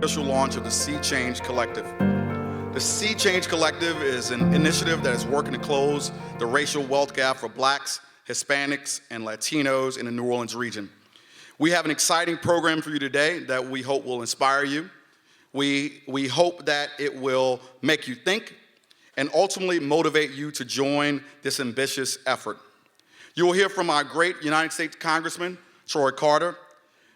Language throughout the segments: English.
official launch of the Sea Change Collective. The Sea Change Collective is an initiative that is working to close the racial wealth gap for Blacks, Hispanics, and Latinos in the New Orleans region. We have an exciting program for you today that we hope will inspire you. We hope that it will make you think and ultimately motivate you to join this ambitious effort. You will hear from our great United States Congressman, Troy Carter.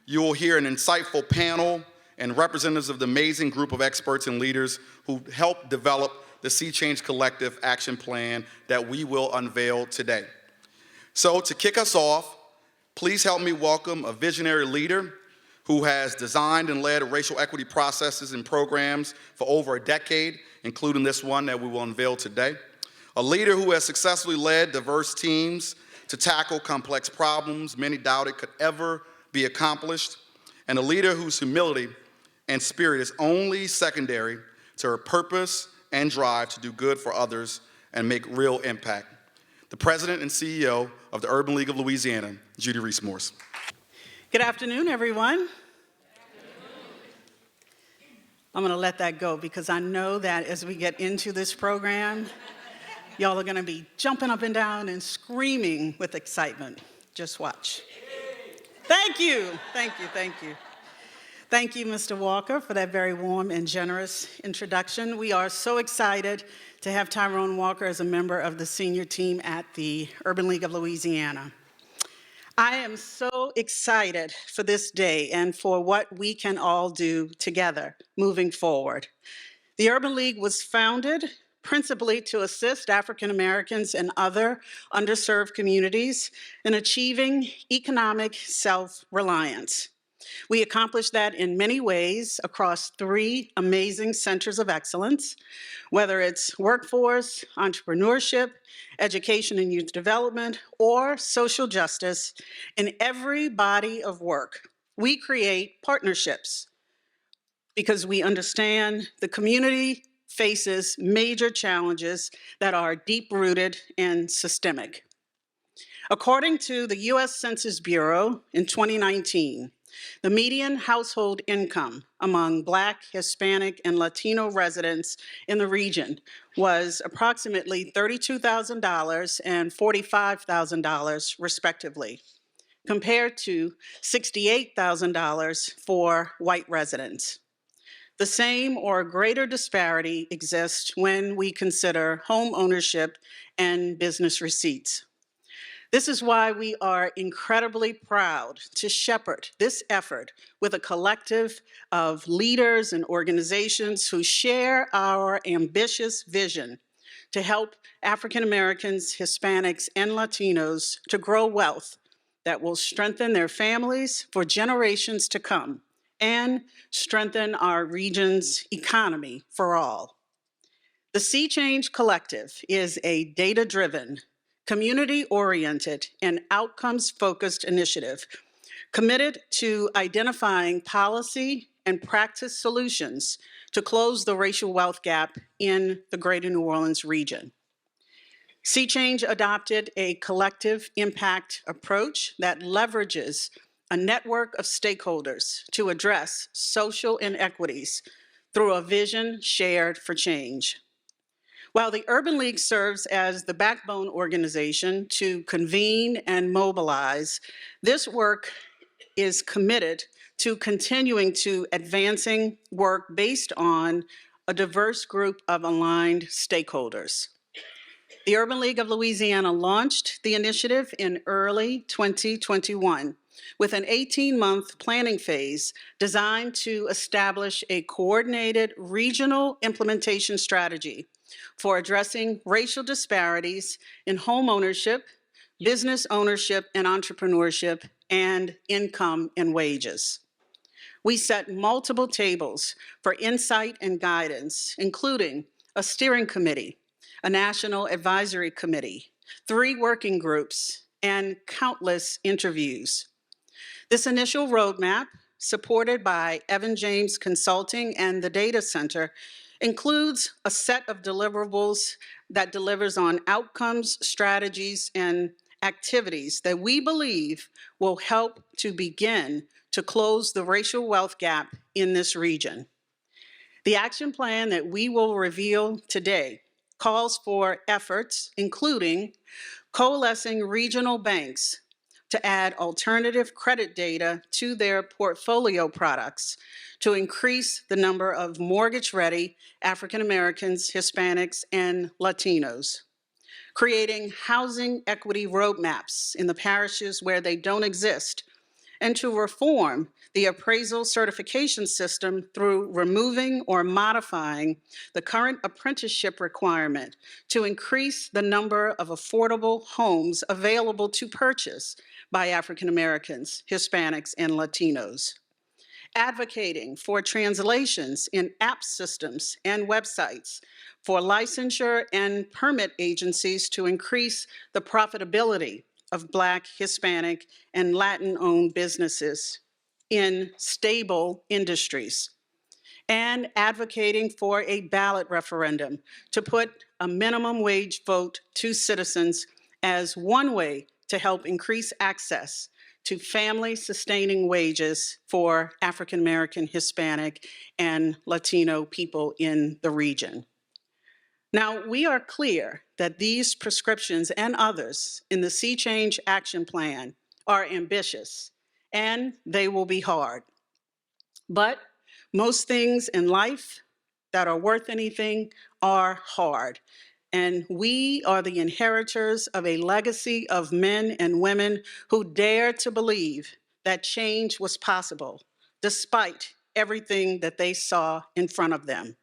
You will hear an insightful panel and representatives of the amazing group of experts and leaders who helped develop the Sea Change Collective action plan that we will unveil today. So to kick us off, please help me welcome a visionary leader who has designed and led racial equity processes and programs for over a decade, including this one that we will unveil today. A leader who has successfully led diverse teams to tackle complex problems many doubted could ever be accomplished, and a leader whose humility and spirit is only secondary to her purpose and drive to do good for others and make real impact. The President and CEO of the Urban League of Louisiana, Judy Reese-Morse. Good afternoon, everyone. I'm going to let that go because I know that as we get into this program, y'all are going to be jumping up and down and screaming with excitement. Just watch. Thank you, thank you, thank you. Thank you, Mr. Walker, for that very warm and generous introduction. We are so excited to have Tyrone Walker as a member of the senior team at the Urban League of Louisiana. I am so excited for this day and for what we can all do together moving forward. The Urban League was founded principally to assist African Americans and other underserved communities in achieving economic self-reliance. We accomplished that in many ways across 3 amazing centers of excellence, whether it's workforce, entrepreneurship, education and youth development, or social justice. In every body of work, we create partnerships because we understand the community faces major challenges that are deep-rooted and systemic. According to the U.S. Census Bureau in 2019, the median household income among Black, Hispanic, and Latino residents in the region was approximately $32,000 and $45,000 respectively, compared to $68,000 for white residents. The same or greater disparity exists when we consider home ownership and business receipts. This is why we are incredibly proud to shepherd this effort with a collective of leaders and organizations who share our ambitious vision to help African Americans, Hispanics, and Latinos to grow wealth that will strengthen their families for generations to come and strengthen our region's economy for all. The Sea Change Collective is a data-driven, community-oriented, and outcomes-focused initiative committed to identifying policy and practice solutions to close the racial wealth gap in the greater New Orleans region. Sea Change adopted a collective impact approach that leverages a network of stakeholders to address social inequities through a vision shared for change. While the Urban League serves as the backbone organization to convene and mobilize, this work is committed to continuing to advancing work based on a diverse group of aligned stakeholders. The Urban League of Louisiana launched the initiative in early 2021 with an 18-month planning phase designed to establish a coordinated regional implementation strategy for addressing racial disparities in home ownership, business ownership and entrepreneurship, and income and wages. We set multiple tables for insight and guidance, including a steering committee, a national advisory committee, 3 working groups, and countless interviews. This initial roadmap, supported by Evan James Consulting and the Data Center, includes a set of deliverables that delivers on outcomes, strategies, and activities that we believe will help to begin to close the racial wealth gap in this region. The action plan that we will reveal today calls for efforts, including coalescing regional banks to add alternative credit data to their portfolio products to increase the number of mortgage-ready African Americans, Hispanics, and Latinos. Creating housing equity roadmaps in the parishes where they don't exist, and to reform the appraisal certification system through removing or modifying the current apprenticeship requirement to increase the number of affordable homes available to purchase by African Americans, Hispanics, and Latinos. Advocating for translations in app systems and websites, for licensure and permit agencies to increase the profitability of Black, Hispanic, and Latin-owned businesses in stable industries, and advocating for a ballot referendum to put a minimum wage vote to citizens as one way to help increase access to family-sustaining wages for African American, Hispanic, and Latino people in the region. Now, we are clear that these prescriptions and others in the Sea Change Action Plan are ambitious, and they will be hard. But most things in life that are worth anything are hard. And we are the inheritors of a legacy of men and women who dared to believe that change was possible, despite everything that they saw in front of them.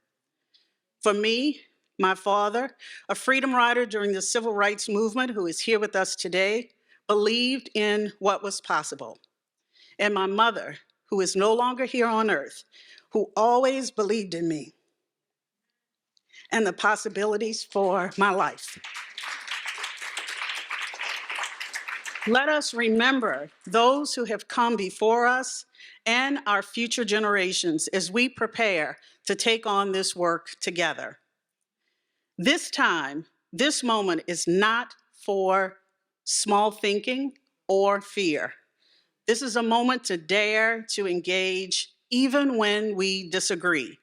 For me, my father, a freedom rider during the civil rights movement who is here with us today, believed in what was possible. And my mother, who is no longer here on earth, who always believed in me and the possibilities for my life. Let us remember those who have come before us and our future generations as we prepare to take on this work together. This time, this moment is not for small thinking or fear. This is a moment to dare to engage even when we disagree,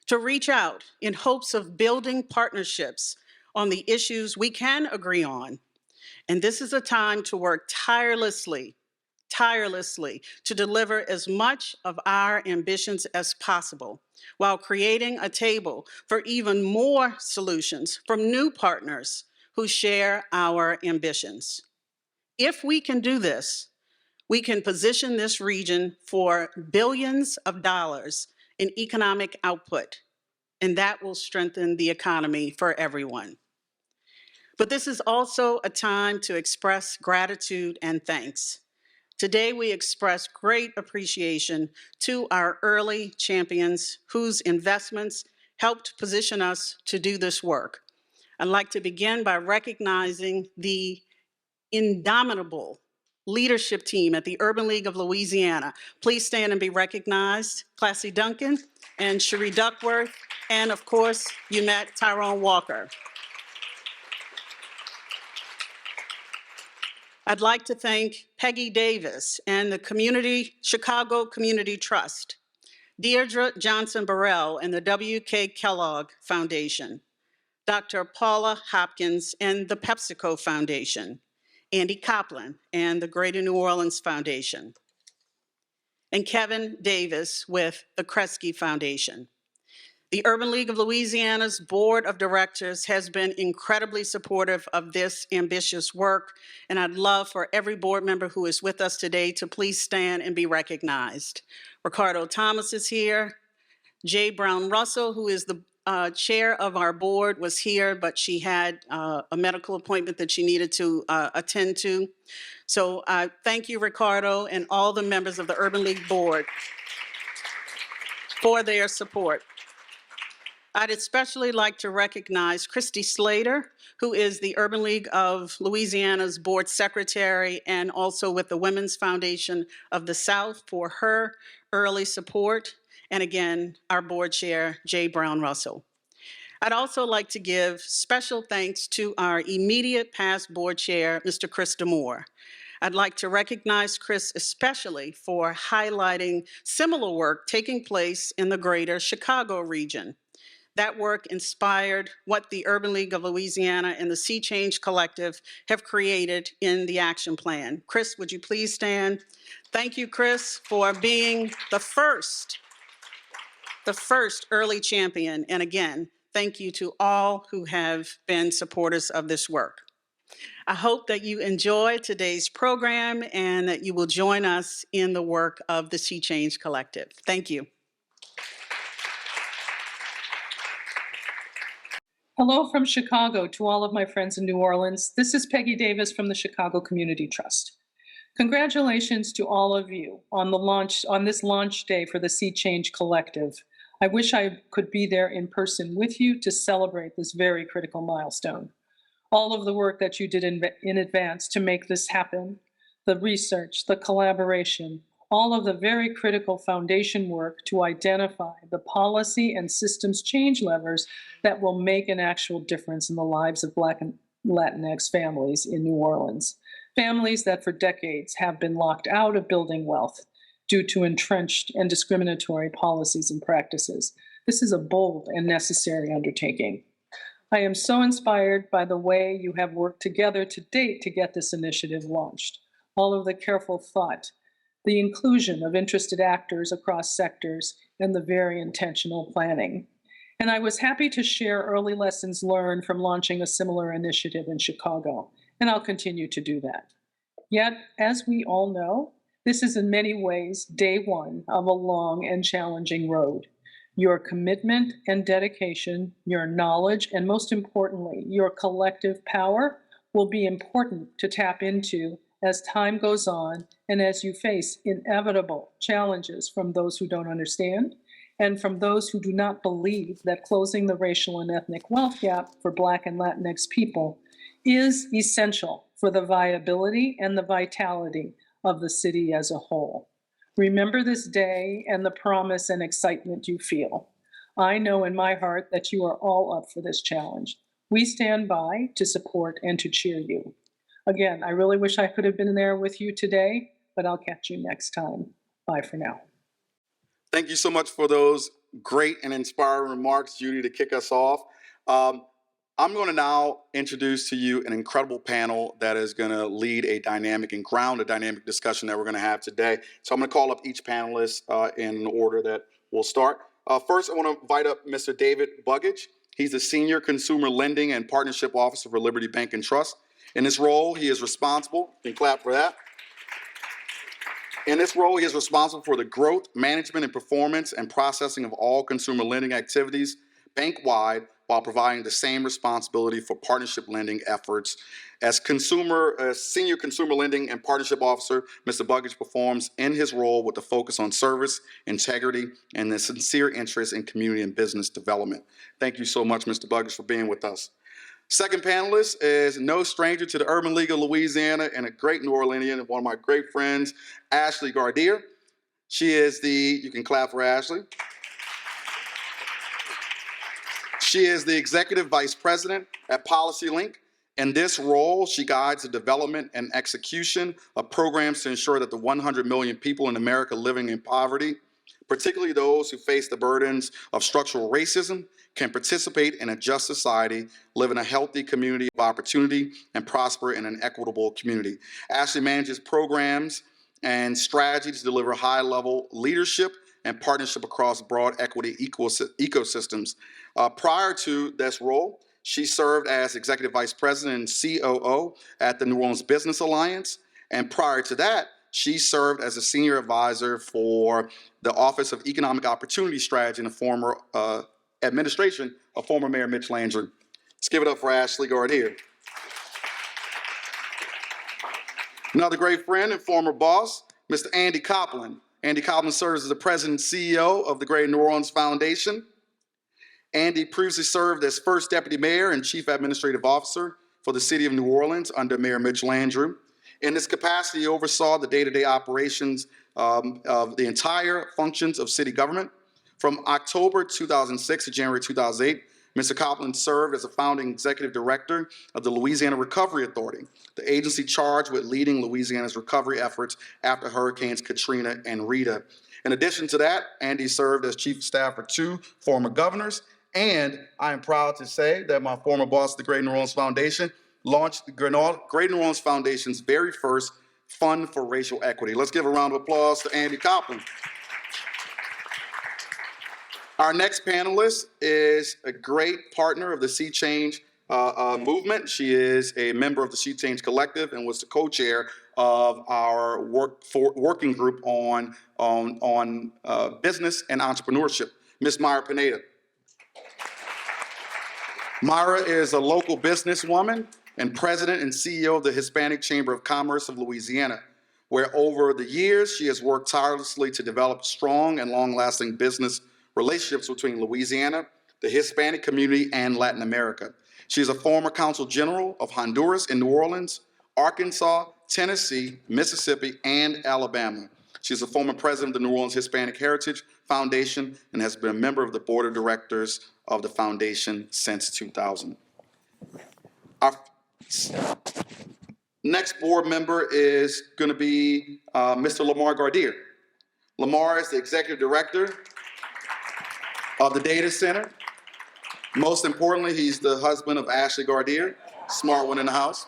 to reach out in hopes of building partnerships on the issues we can agree on. And this is a time to work tirelessly to deliver as much of our ambitions as possible while creating a table for even more solutions from new partners who share our ambitions. If we can do this, we can position this region for billions of dollars in economic output, and that will strengthen the economy for everyone. But this is also a time to express gratitude and thanks. Today, we express great appreciation to our early champions whose investments helped position us to do this work. I'd like to begin by recognizing the indomitable leadership team at the Urban League of Louisiana. Please stand and be recognized. Classy Duncan and Cherie Duckworth, and of course, you met Tyrone Walker. I'd like to thank Peggy Davis and the Chicago Community Trust, Deirdre Johnson Burrell and the W.K. Kellogg Foundation, Dr. Paula Hopkins and the PepsiCo Foundation, Andy Copland and the Greater New Orleans Foundation, and Kevin Davis with the Kresge Foundation. The Urban League of Louisiana's Board of Directors has been incredibly supportive of this ambitious work, and I'd love for every board member who is with us today to please stand and be recognized. Ricardo Thomas is here. Jay Brown Russell, who is the chair of our board, was here, but she had a medical appointment that she needed to attend to. So thank you, Ricardo, and all the members of the Urban League Board for their support. I'd especially like to recognize Christy Slater, who is the Urban League of Louisiana's board secretary and also with the Women's Foundation of the South, for her early support. And again, our board chair, Jay Brown Russell. I'd also like to give special thanks to our immediate past board chair, Mr. Chris Demore. I'd like to recognize Chris especially for highlighting similar work taking place in the greater Chicago region. That work inspired what the Urban League of Louisiana and the Sea Change Collective have created in the action plan. Chris, would you please stand? Thank you, Chris, for being the first early champion. And again, thank you to all who have been supporters of this work. I hope that you enjoy today's program and that you will join us in the work of the Sea Change Collective. Thank you. Hello from Chicago to all of my friends in New Orleans. This is Peggy Davis from the Chicago Community Trust. Congratulations to all of you on this launch day for the Sea Change Collective. I wish I could be there in person with you to celebrate this very critical milestone. All of the work that you did in advance to make this happen, the research, the collaboration, all of the very critical foundation work to identify the policy and systems change levers that will make an actual difference in the lives of Black and Latinx families in New Orleans. Families that for decades have been locked out of building wealth due to entrenched and discriminatory policies and practices. This is a bold and necessary undertaking. I am so inspired by the way you have worked together to date to get this initiative launched. All of the careful thought, the inclusion of interested actors across sectors, and the very intentional planning. And I was happy to share early lessons learned from launching a similar initiative in Chicago, and I'll continue to do that. Yet, as we all know, this is in many ways day one of a long and challenging road. Your commitment and dedication, your knowledge, and most importantly, your collective power will be important to tap into as time goes on and as you face inevitable challenges from those who don't understand and from those who do not believe that closing the racial and ethnic wealth gap for Black and Latinx people is essential for the viability and the vitality of the city as a whole. Remember this day and the promise and excitement you feel. I know in my heart that you are all up for this challenge. We stand by to support and to cheer you. Again, I really wish I could have been there with you today, but I'll catch you next time. Bye for now. Thank you so much for those great and inspiring remarks, Judy, to kick us off. I'm going to now introduce to you an incredible panel that is going to lead a dynamic and ground a dynamic discussion that we're going to have today. So I'm going to call up each panelist in an order that we'll start. First, I want to invite up Mr. David Luggage. He's the Senior Consumer Lending and Partnership Officer for Liberty Bank and Trust. In this role, he is responsible, you can clap for that. In this role, he is responsible for the growth, management, and performance and processing of all consumer lending activities bank-wide, while providing the same responsibility for partnership lending efforts. As Senior Consumer Lending and Partnership Officer, Mr. Luggage performs in his role with a focus on service, integrity, and the sincere interest in community and business development. Thank you so much, Mr. Luggage, for being with us. Second panelist is no stranger to the Urban League of Louisiana and a great New Orleanian and one of my great friends, Ashley Gardier. She is you can clap for Ashley. She is the Executive Vice President at Policy Link. In this role, she guides the development and execution of programs to ensure that the 100 million people in America living in poverty, particularly those who face the burdens of structural racism, can participate in a just society, live in a healthy community of opportunity, and prosper in an equitable community. Ashley manages programs and strategies to deliver high-level leadership and partnership across broad equity ecosystems. Prior to this role, she served as Executive Vice President and COO at the New Orleans Business Alliance. And prior to that, she served as a Senior Advisor for the Office of Economic Opportunity Strategy in the former administration of former Mayor Mitch Landry. Let's give it up for Ashley Gardier. Another great friend and former boss, Mr. Andy Copeland. Andy Copeland serves as the President and CEO of the Greater New Orleans Foundation. Andy previously served as First Deputy Mayor and Chief Administrative Officer for the City of New Orleans under Mayor Mitch Landry. In this capacity, he oversaw the day-to-day operations of the entire functions of city government. From October 2006 to January 2008, Mr. Copeland served as a founding executive director of the Louisiana Recovery Authority, the agency charged with leading Louisiana's recovery efforts after Hurricanes Katrina and Rita. In addition to that, Andy served as chief of staff for 2 former governors, and I am proud to say that my former boss, the Great New Orleans Foundation, launched the Great New Orleans Foundation's very first Fund for Racial Equity. Let's give a round of applause to Andy Copeland. Our next panelist is a great partner of the Sea Change movement. She is a member of the Sea Change Collective and was the co-chair of our working group on business and entrepreneurship, Ms. Myra Pineda. Myra is a local businesswoman and president and CEO of the Hispanic Chamber of Commerce of Louisiana, where over the years she has worked tirelessly to develop strong and long-lasting business relationships between Louisiana, the Hispanic community, and Latin America. She is a former Consul General of Honduras in New Orleans, Arkansas, Tennessee, Mississippi, and Alabama. She is a former president of the New Orleans Hispanic Heritage Foundation and has been a member of the board of directors of the foundation since 2000. Our next board member is going to be Mr. Lamar Gardier. Lamar is the executive director of the data center. Most importantly, he's the husband of Ashley Gardier, smart one in the house.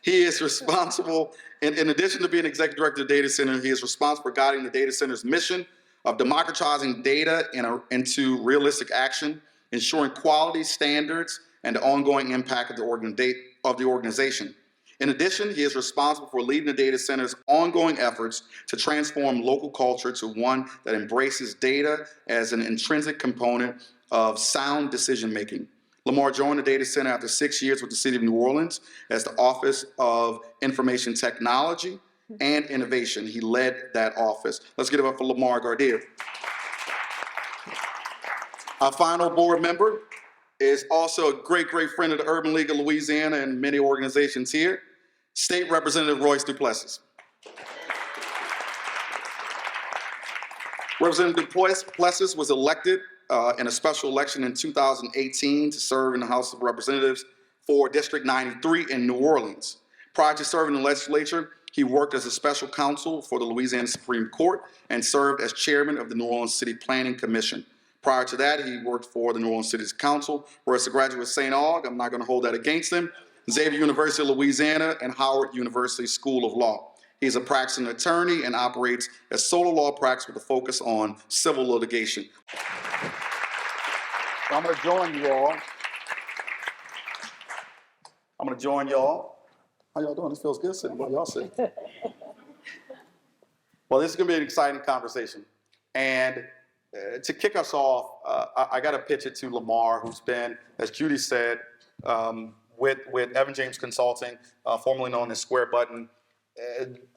He is responsible, in addition to being executive director of the data center, he is responsible for guiding the data center's mission of democratizing data into realistic action, ensuring quality standards and the ongoing impact of the organization. In addition, he is responsible for leading the data center's ongoing efforts to transform local culture to one that embraces data as an intrinsic component of sound decision-making. Lamar joined the data center after 6 years with the City of New Orleans as the Office of Information Technology and Innovation. He led that office. Let's give it up for Lamar Gardier. Our final board member is also a great, great friend of the Urban League of Louisiana and many organizations here, State Representative Royce Duplessis. Representative Duplessis was elected in a special election in 2018 to serve in the House of Representatives for District 93 in New Orleans. Prior to serving in the legislature, he worked as a special counsel for the Louisiana Supreme Court and served as chairman of the New Orleans City Planning Commission. Prior to that, he worked for the New Orleans City Council, where as a graduate of St. Aug, I'm not going to hold that against him, Xavier University of Louisiana, and Howard University School of Law. He's a practicing attorney and operates a solo law practice with a focus on civil litigation. So I'm going to join you all. How y'all doing? This feels good sitting where y'all sit. Well, this is going to be an exciting conversation. And to kick us off, I got to pitch it to Lamar, who's been, as Judy said, with Evan James Consulting, formerly known as Square Button.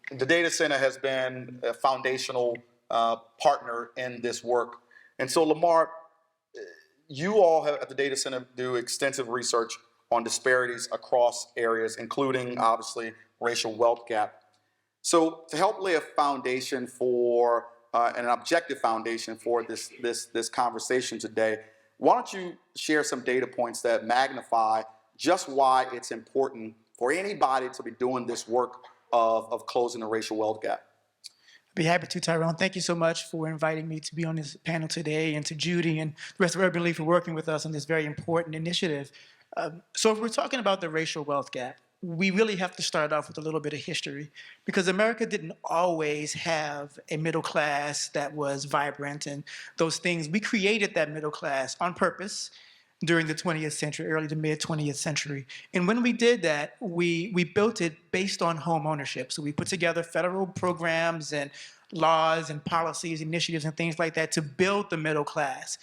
The data center has been a foundational partner in this work. And so, Lamar, you all have, at the data center do extensive research on disparities across areas, including, obviously, racial wealth gap. So to help lay a foundation for, an objective foundation for this conversation today, why don't you share some data points that magnify just why it's important for anybody to be doing this work of closing the racial wealth gap? I'd be happy to, Tyrone. Thank you so much for inviting me to be on this panel today, and to Judy and the rest of Urban League for working with us on this very important initiative. So if we're talking about the racial wealth gap, we really have to start off with a little bit of history, because America didn't always have a middle class that was vibrant and those things. We created that middle class on purpose during the 20th century, early to mid 20th century. And when we did that, we built it based on home ownership. So we put together federal programs and laws and policies, initiatives and things like that to build the middle class.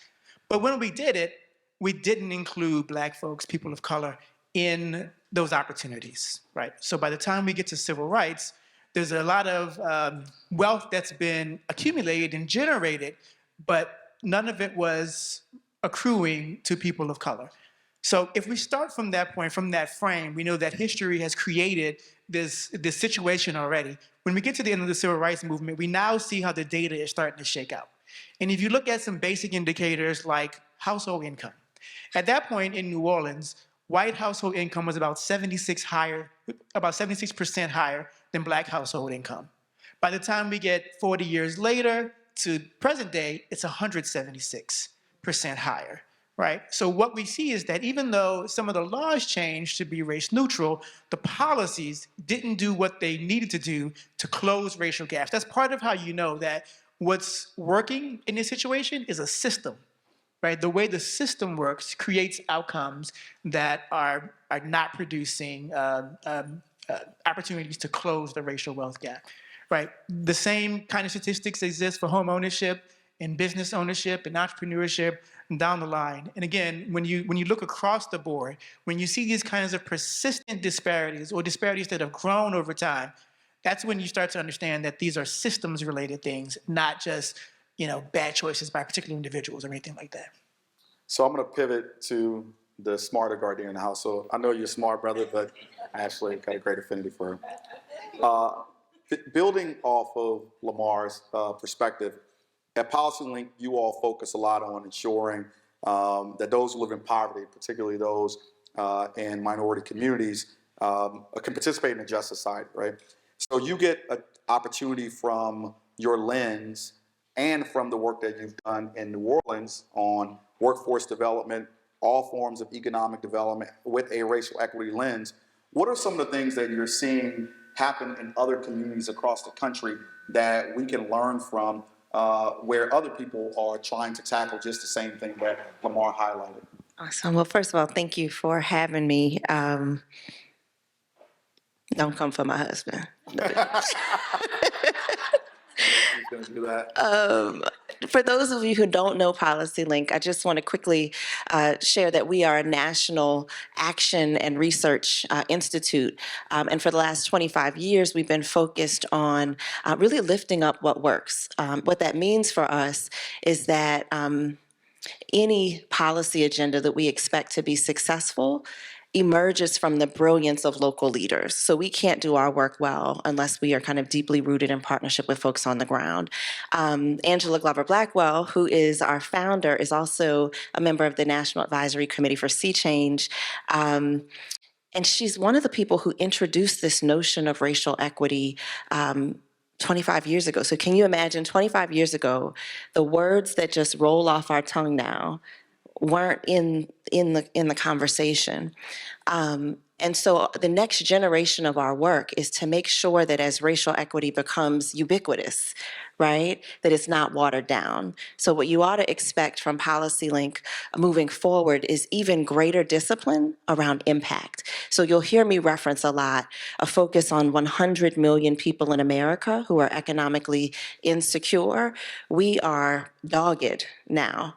But when we did it, we didn't include Black folks, people of color, in those opportunities, right? So by the time we get to civil rights, there's a lot of wealth that's been accumulated and generated, but none of it was accruing to people of color. So if we start from that point, from that frame, we know that history has created this situation already. When we get to the end of the civil rights movement, we now see how the data is starting to shake out. And if you look at some basic indicators like household income, at that point in New Orleans, white household income was about 76% higher than black household income. By the time we get 40 years later to present day, it's 176% higher, right? So what we see is that even though some of the laws changed to be race neutral, the policies didn't do what they needed to do to close racial gaps. That's part of how you know that what's working in this situation is a system, right? The way the system works creates outcomes that are not producing opportunities to close the racial wealth gap, right? The same kind of statistics exist for home ownership and business ownership and entrepreneurship and down the line. And again, when you look across the board, when you see these kinds of persistent disparities or disparities that have grown over time, that's when you start to understand that these are systems-related things, not just bad choices by particular individuals or anything like that. So I'm going to pivot to the smarter guardian in the house. So I know you're smart, brother, but I actually got a great affinity for her. Building off of Lamar's perspective, at PolicyLink, you all focus a lot on ensuring that those who live in poverty, particularly those in minority communities, can participate in a just society, right? So you get an opportunity from your lens and from the work that you've done in New Orleans on workforce development, all forms of economic development with a racial equity lens. What are some of the things that you're seeing happen in other communities across the country that we can learn from where other people are trying to tackle just the same thing that Lamar highlighted? Awesome. Well, first of all, thank you for having me. Don't come for my husband. He's going to do that. For those of you who don't know PolicyLink, I just want to quickly share that we are a national action and research institute. And for the last 25 years, we've been focused on really lifting up what works. What that means for us is that any policy agenda that we expect to be successful emerges from the brilliance of local leaders. So we can't do our work well unless we are kind of deeply rooted in partnership with folks on the ground. Angela Glover Blackwell, who is our founder, is also a member of the National Advisory Committee for Sea Change. And she's one of the people who introduced this notion of racial equity 25 years ago. So can you imagine 25 years ago, the words that just roll off our tongue now weren't in the conversation. And so the next generation of our work is to make sure that as racial equity becomes ubiquitous, right, that it's not watered down. So what you ought to expect from PolicyLink moving forward is even greater discipline around impact. So you'll hear me reference a lot a focus on 100 million people in America who are economically insecure. We are dogged now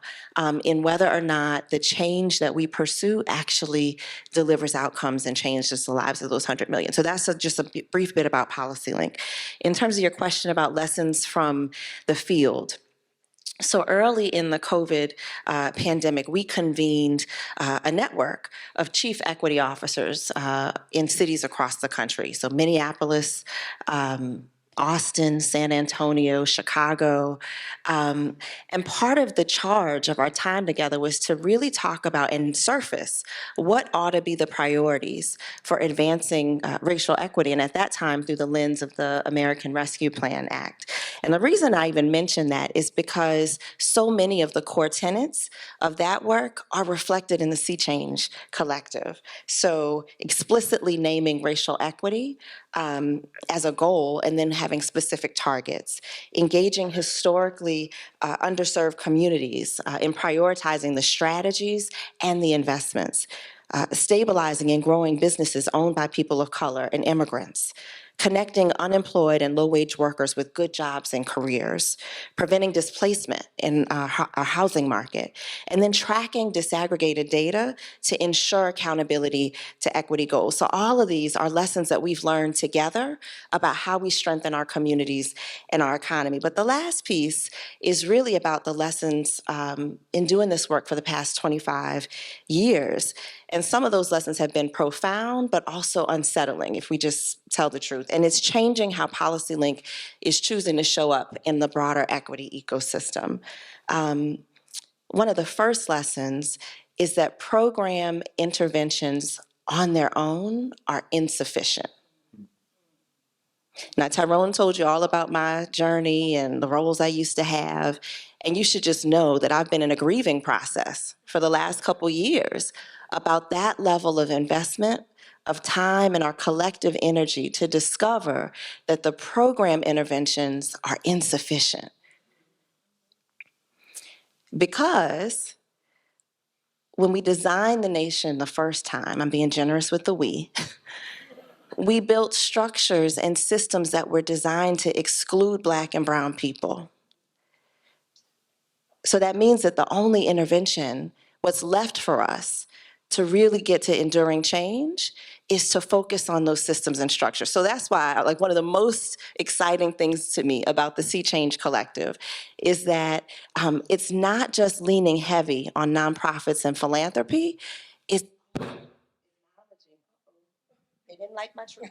in whether or not the change that we pursue actually delivers outcomes and changes the lives of those 100 million. So that's just a brief bit about PolicyLink. In terms of your question about lessons from the field, so early in the COVID pandemic, we convened a network of chief equity officers in cities across the country. So Minneapolis, Austin, San Antonio, Chicago. And part of the charge of our time together was to really talk about and surface what ought to be the priorities for advancing racial equity, and at that time through the lens of the American Rescue Plan Act. And the reason I even mention that is because so many of the core tenets of that work are reflected in the Sea Change Collective. So explicitly naming racial equity as a goal, and then having specific targets, engaging historically underserved communities in prioritizing the strategies and the investments, stabilizing and growing businesses owned by people of color and immigrants, connecting unemployed and low-wage workers with good jobs and careers, preventing displacement in our housing market, and then tracking disaggregated data to ensure accountability to equity goals. So all of these are lessons that we've learned together about how we strengthen our communities and our economy. But the last piece is really about the lessons in doing this work for the past 25 years. And some of those lessons have been profound, but also unsettling, if we just tell the truth. and it's changing how PolicyLink is choosing to show up in the broader equity ecosystem. One of the first lessons is that program interventions on their own are insufficient. Now, Tyrone told you all about my journey and the roles I used to have, and you should just know that I've been in a grieving process for the last couple years about that level of investment of time and our collective energy to discover that the program interventions are insufficient. Because when we designed the nation the first time, I'm being generous with the we built structures and systems that were designed to exclude Black and brown people. So that means that the only intervention, what's left for us to really get to enduring change, is to focus on those systems and structures. So that's why, like, one of the most exciting things to me about the Sea Change Collective is that it's not just leaning heavy on nonprofits and philanthropy, it's they didn't like my tree.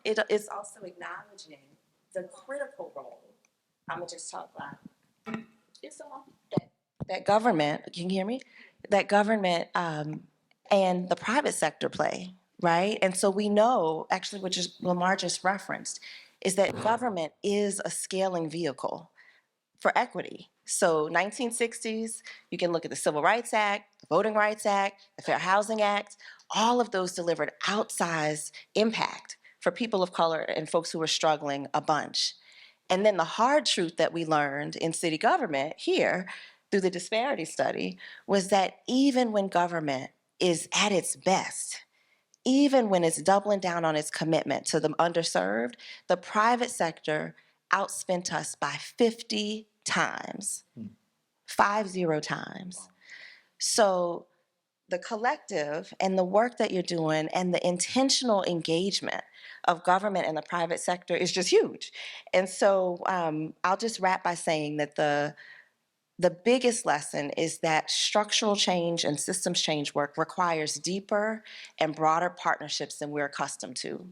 It's also acknowledging the critical role. I'm gonna just talk loud. That government, can you hear me? That government and the private sector play, right? And so we know, actually, which is Lamar just referenced, is that government is a scaling vehicle for equity. So 1960s, you can look at the Civil Rights Act, the Voting Rights Act, the Fair Housing Act, all of those delivered outsized impact for people of color and folks who were struggling a bunch. And then the hard truth that we learned in city government here through the disparity study was that even when government is at its best, even when it's doubling down on its commitment to the underserved, the private sector outspent us by 50 times, 50 times. So the collective and the work that you're doing and the intentional engagement of government and the private sector is just huge. And so I'll just wrap by saying that the biggest lesson is that structural change and systems change work requires deeper and broader partnerships than we're accustomed to.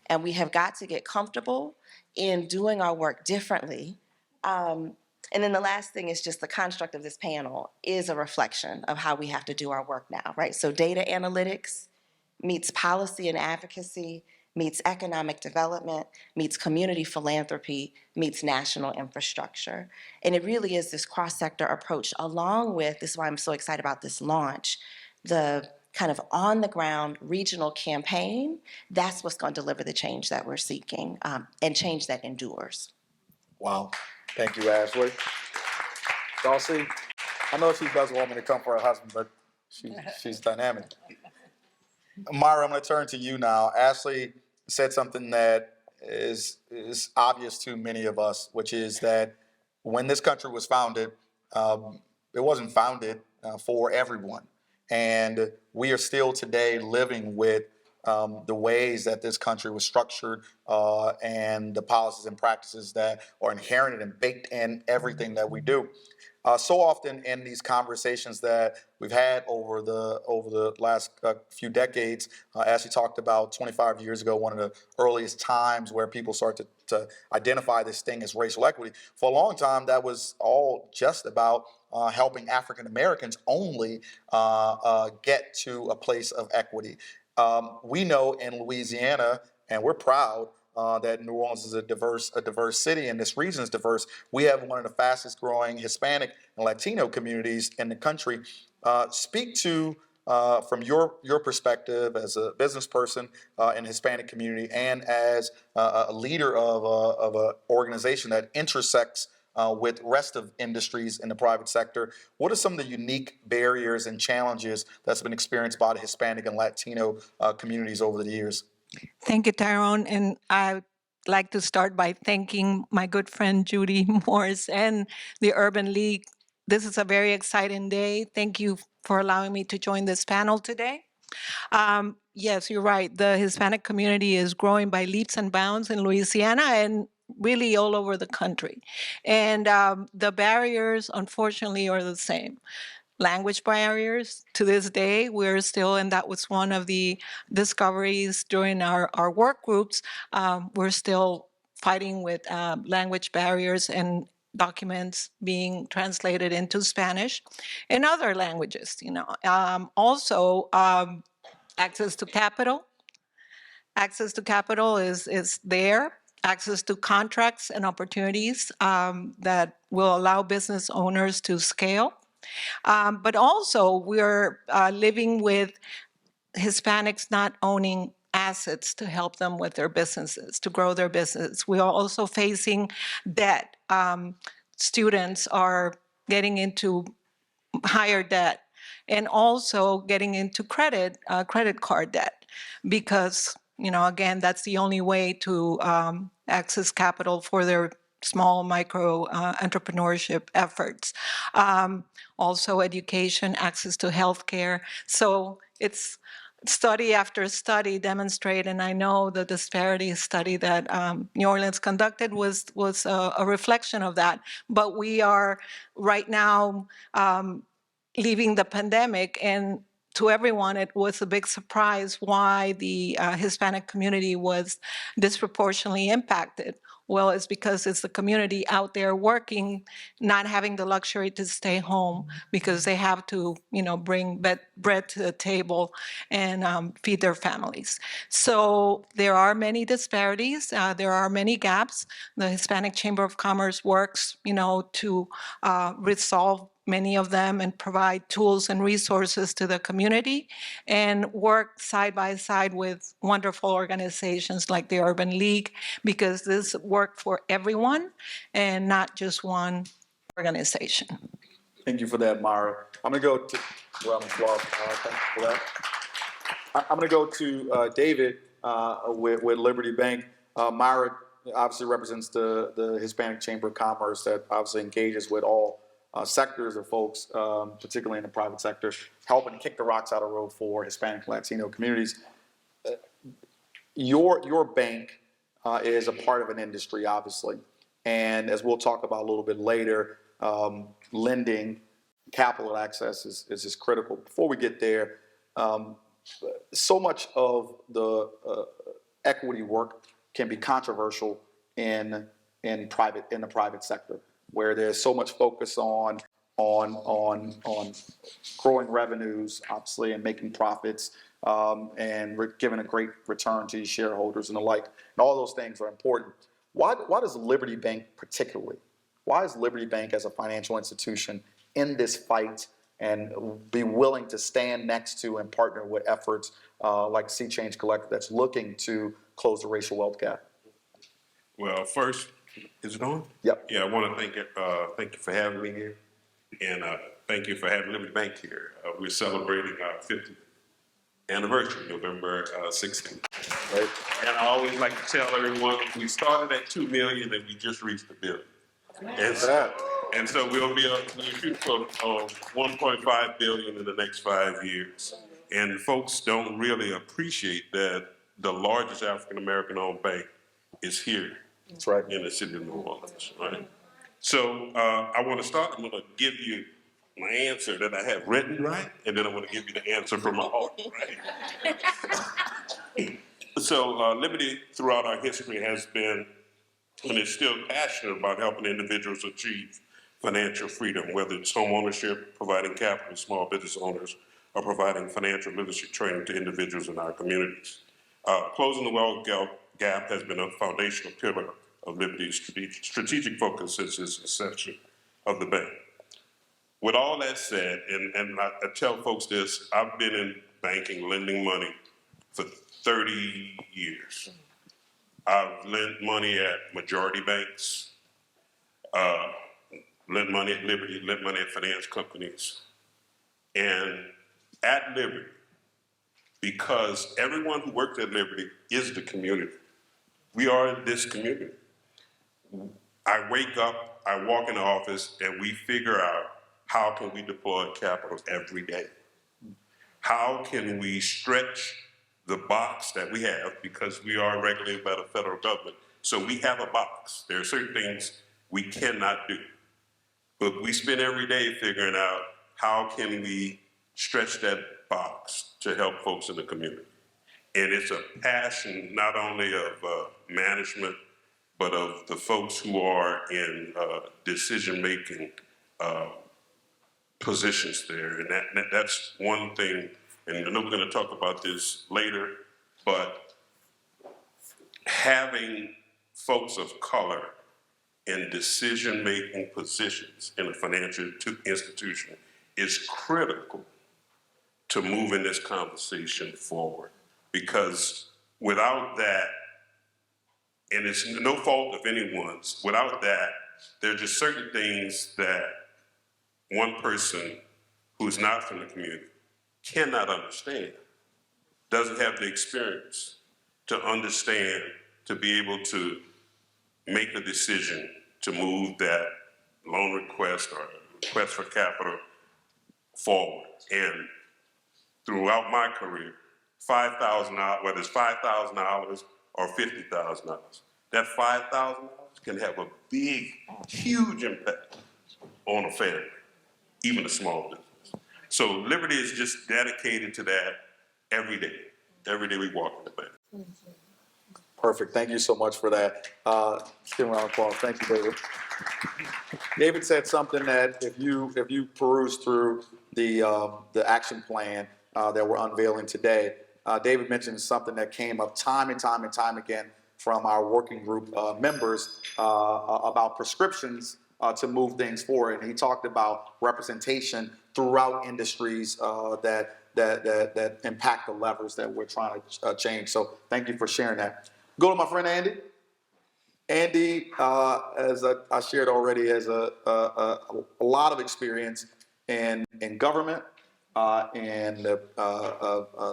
And we have got to get comfortable in doing our work differently. And then the last thing is just the construct of this panel is a reflection of how we have to do our work now, right? So data analytics meets policy and advocacy, meets economic development, meets community philanthropy, meets national infrastructure. And it really is this cross-sector approach along with, this is why I'm so excited about this launch, the kind of on-the-ground regional campaign. That's what's going to deliver the change that we're seeking and change that endures. Wow. Thank you, Ashley. Dulcie, I know she doesn't want me to come for her husband, but she's dynamic. Myra, I'm going to turn to you now. Ashley said something that is obvious to many of us, which is that when this country was founded, it wasn't founded for everyone. And we are still today living with the ways that this country was structured and the policies and practices that are inherent and baked in everything that we do. So often in these conversations that we've had over the last few decades, as you talked about 25 years ago, one of the earliest times where people started to identify this thing as racial equity. For a long time, that was all just about helping African Americans only get to a place of equity. We know in Louisiana, and we're proud that New Orleans is a diverse city, and this region is diverse. We have one of the fastest growing Hispanic and Latino communities in the country. Speak to, from your perspective as a business person in the Hispanic community and as a leader of an organization that intersects with rest of industries in the private sector, what are some of the unique barriers and challenges that's been experienced by the Hispanic and Latino communities over the years? Thank you, Tyrone. And I'd like to start by thanking my good friend Judy Morris and the Urban League. This is a very exciting day. Thank you for allowing me to join this panel today. Yes, you're right. The Hispanic community is growing by leaps and bounds in Louisiana and really all over the country. And the barriers, unfortunately, are the same. language barriers. To this day, we're still, and that was one of the discoveries during our work groups, we're still fighting with language barriers and documents being translated into Spanish and other languages, you know. Also, access to capital. Access to capital is there. Access to contracts and opportunities that will allow business owners to scale. But also, we're living with Hispanics not owning assets to help them with their businesses, to grow their business. We are also facing debt. Students are getting into higher debt and also getting into credit card debt because, you know, again, that's the only way to access capital for their small micro entrepreneurship efforts. Also education, access to healthcare. So it's study after study demonstrate, and I know the disparity study that New Orleans conducted was a reflection of that. But we are right now leaving the pandemic, and to everyone, it was a big surprise why the Hispanic community was disproportionately impacted. Well, it's because it's the community out there working, not having the luxury to stay home because they have to, you know, bring bread to the table and feed their families. So there are many disparities. There are many gaps. The Hispanic Chamber of Commerce works, you know, to resolve many of them and provide tools and resources to the community and work side by side with wonderful organizations like the Urban League, because this work for everyone and not just one organization. Thank you for that, Myra. I'm going to go to, well, thank you for that. I'm going to go to David with Liberty Bank. Myra obviously represents the Hispanic Chamber of Commerce that obviously engages with all sectors of folks, particularly in the private sector, helping kick the rocks out of the road for Hispanic Latino communities. Your bank is a part of an industry, obviously, and as we'll talk about a little bit later, lending, capital access is just critical. Before we get there, so much of the equity work can be controversial in the private sector, where there's so much focus on growing revenues, obviously, and making profits, and giving a great return to your shareholders and the like. And all those things are important. Why does Liberty Bank particularly? Why is Liberty Bank as a financial institution in this fight and be willing to stand next to and partner with efforts like Sea Change Collective that's looking to close the racial wealth gap? Well, first, is it on? Yep. Yeah, I want to thank you for having me here, and thank you for having Liberty Bank here. We're celebrating our 50th anniversary, November 16th. Right. And I always like to tell everyone, we started at 2 million and we just reached $1 billion. And so we'll shoot for 1.5 billion in the next 5 years. And folks don't really appreciate that the largest African-American owned bank is here. That's right. In the city of New Orleans, right? So I want to start, I'm going to give you my answer that I have written, right? And then I'm going to give you the answer from my heart, right? So Liberty throughout our history has been, and is still passionate about helping individuals achieve financial freedom, whether it's homeownership, providing capital to small business owners, or providing financial literacy training to individuals in our communities. Closing the wealth gap has been a foundational pillar of Liberty's strategic focus since its inception of the bank. With all that said, and I tell folks this, I've been in banking, lending money for 30 years. I've lent money at majority banks, lent money at Liberty, lent money at finance companies. And at Liberty, because everyone who works at Liberty is the community. We are this community. I wake up, I walk in the office, and we figure out how can we deploy capital every day? How can we stretch the box that we have, because we are regulated by the federal government. So we have a box. There are certain things we cannot do. But we spend every day figuring out how can we stretch that box to help folks in the community? And it's a passion not only of management, but of the folks who are in decision-making positions there. And that's one thing, and I know we're going to talk about this later, but having folks of color in decision-making positions in a financial institution is critical to moving this conversation forward. Because without that, and it's no fault of anyone's, without that, there are just certain things that one person who's not from the community cannot understand, doesn't have the experience to understand, to be able to make the decision to move that loan request or request for capital forward. And throughout my career, $5,000, whether it's $5,000 or $50,000, that $5,000 can have a big, huge impact on a family, even a small business. So Liberty is just dedicated to that every day. Every day we walk in the bank. Perfect. Thank you so much for that. Let's give a round of applause. Thank you, David. David said something that if you peruse through the action plan that we're unveiling today, David mentioned something that came up time and time again from our working group members about prescriptions to move things forward. And he talked about representation throughout industries that impact the levers that we're trying to change. So thank you for sharing that. Go to my friend Andy. Andy, as I shared already, has a lot of experience in government, in the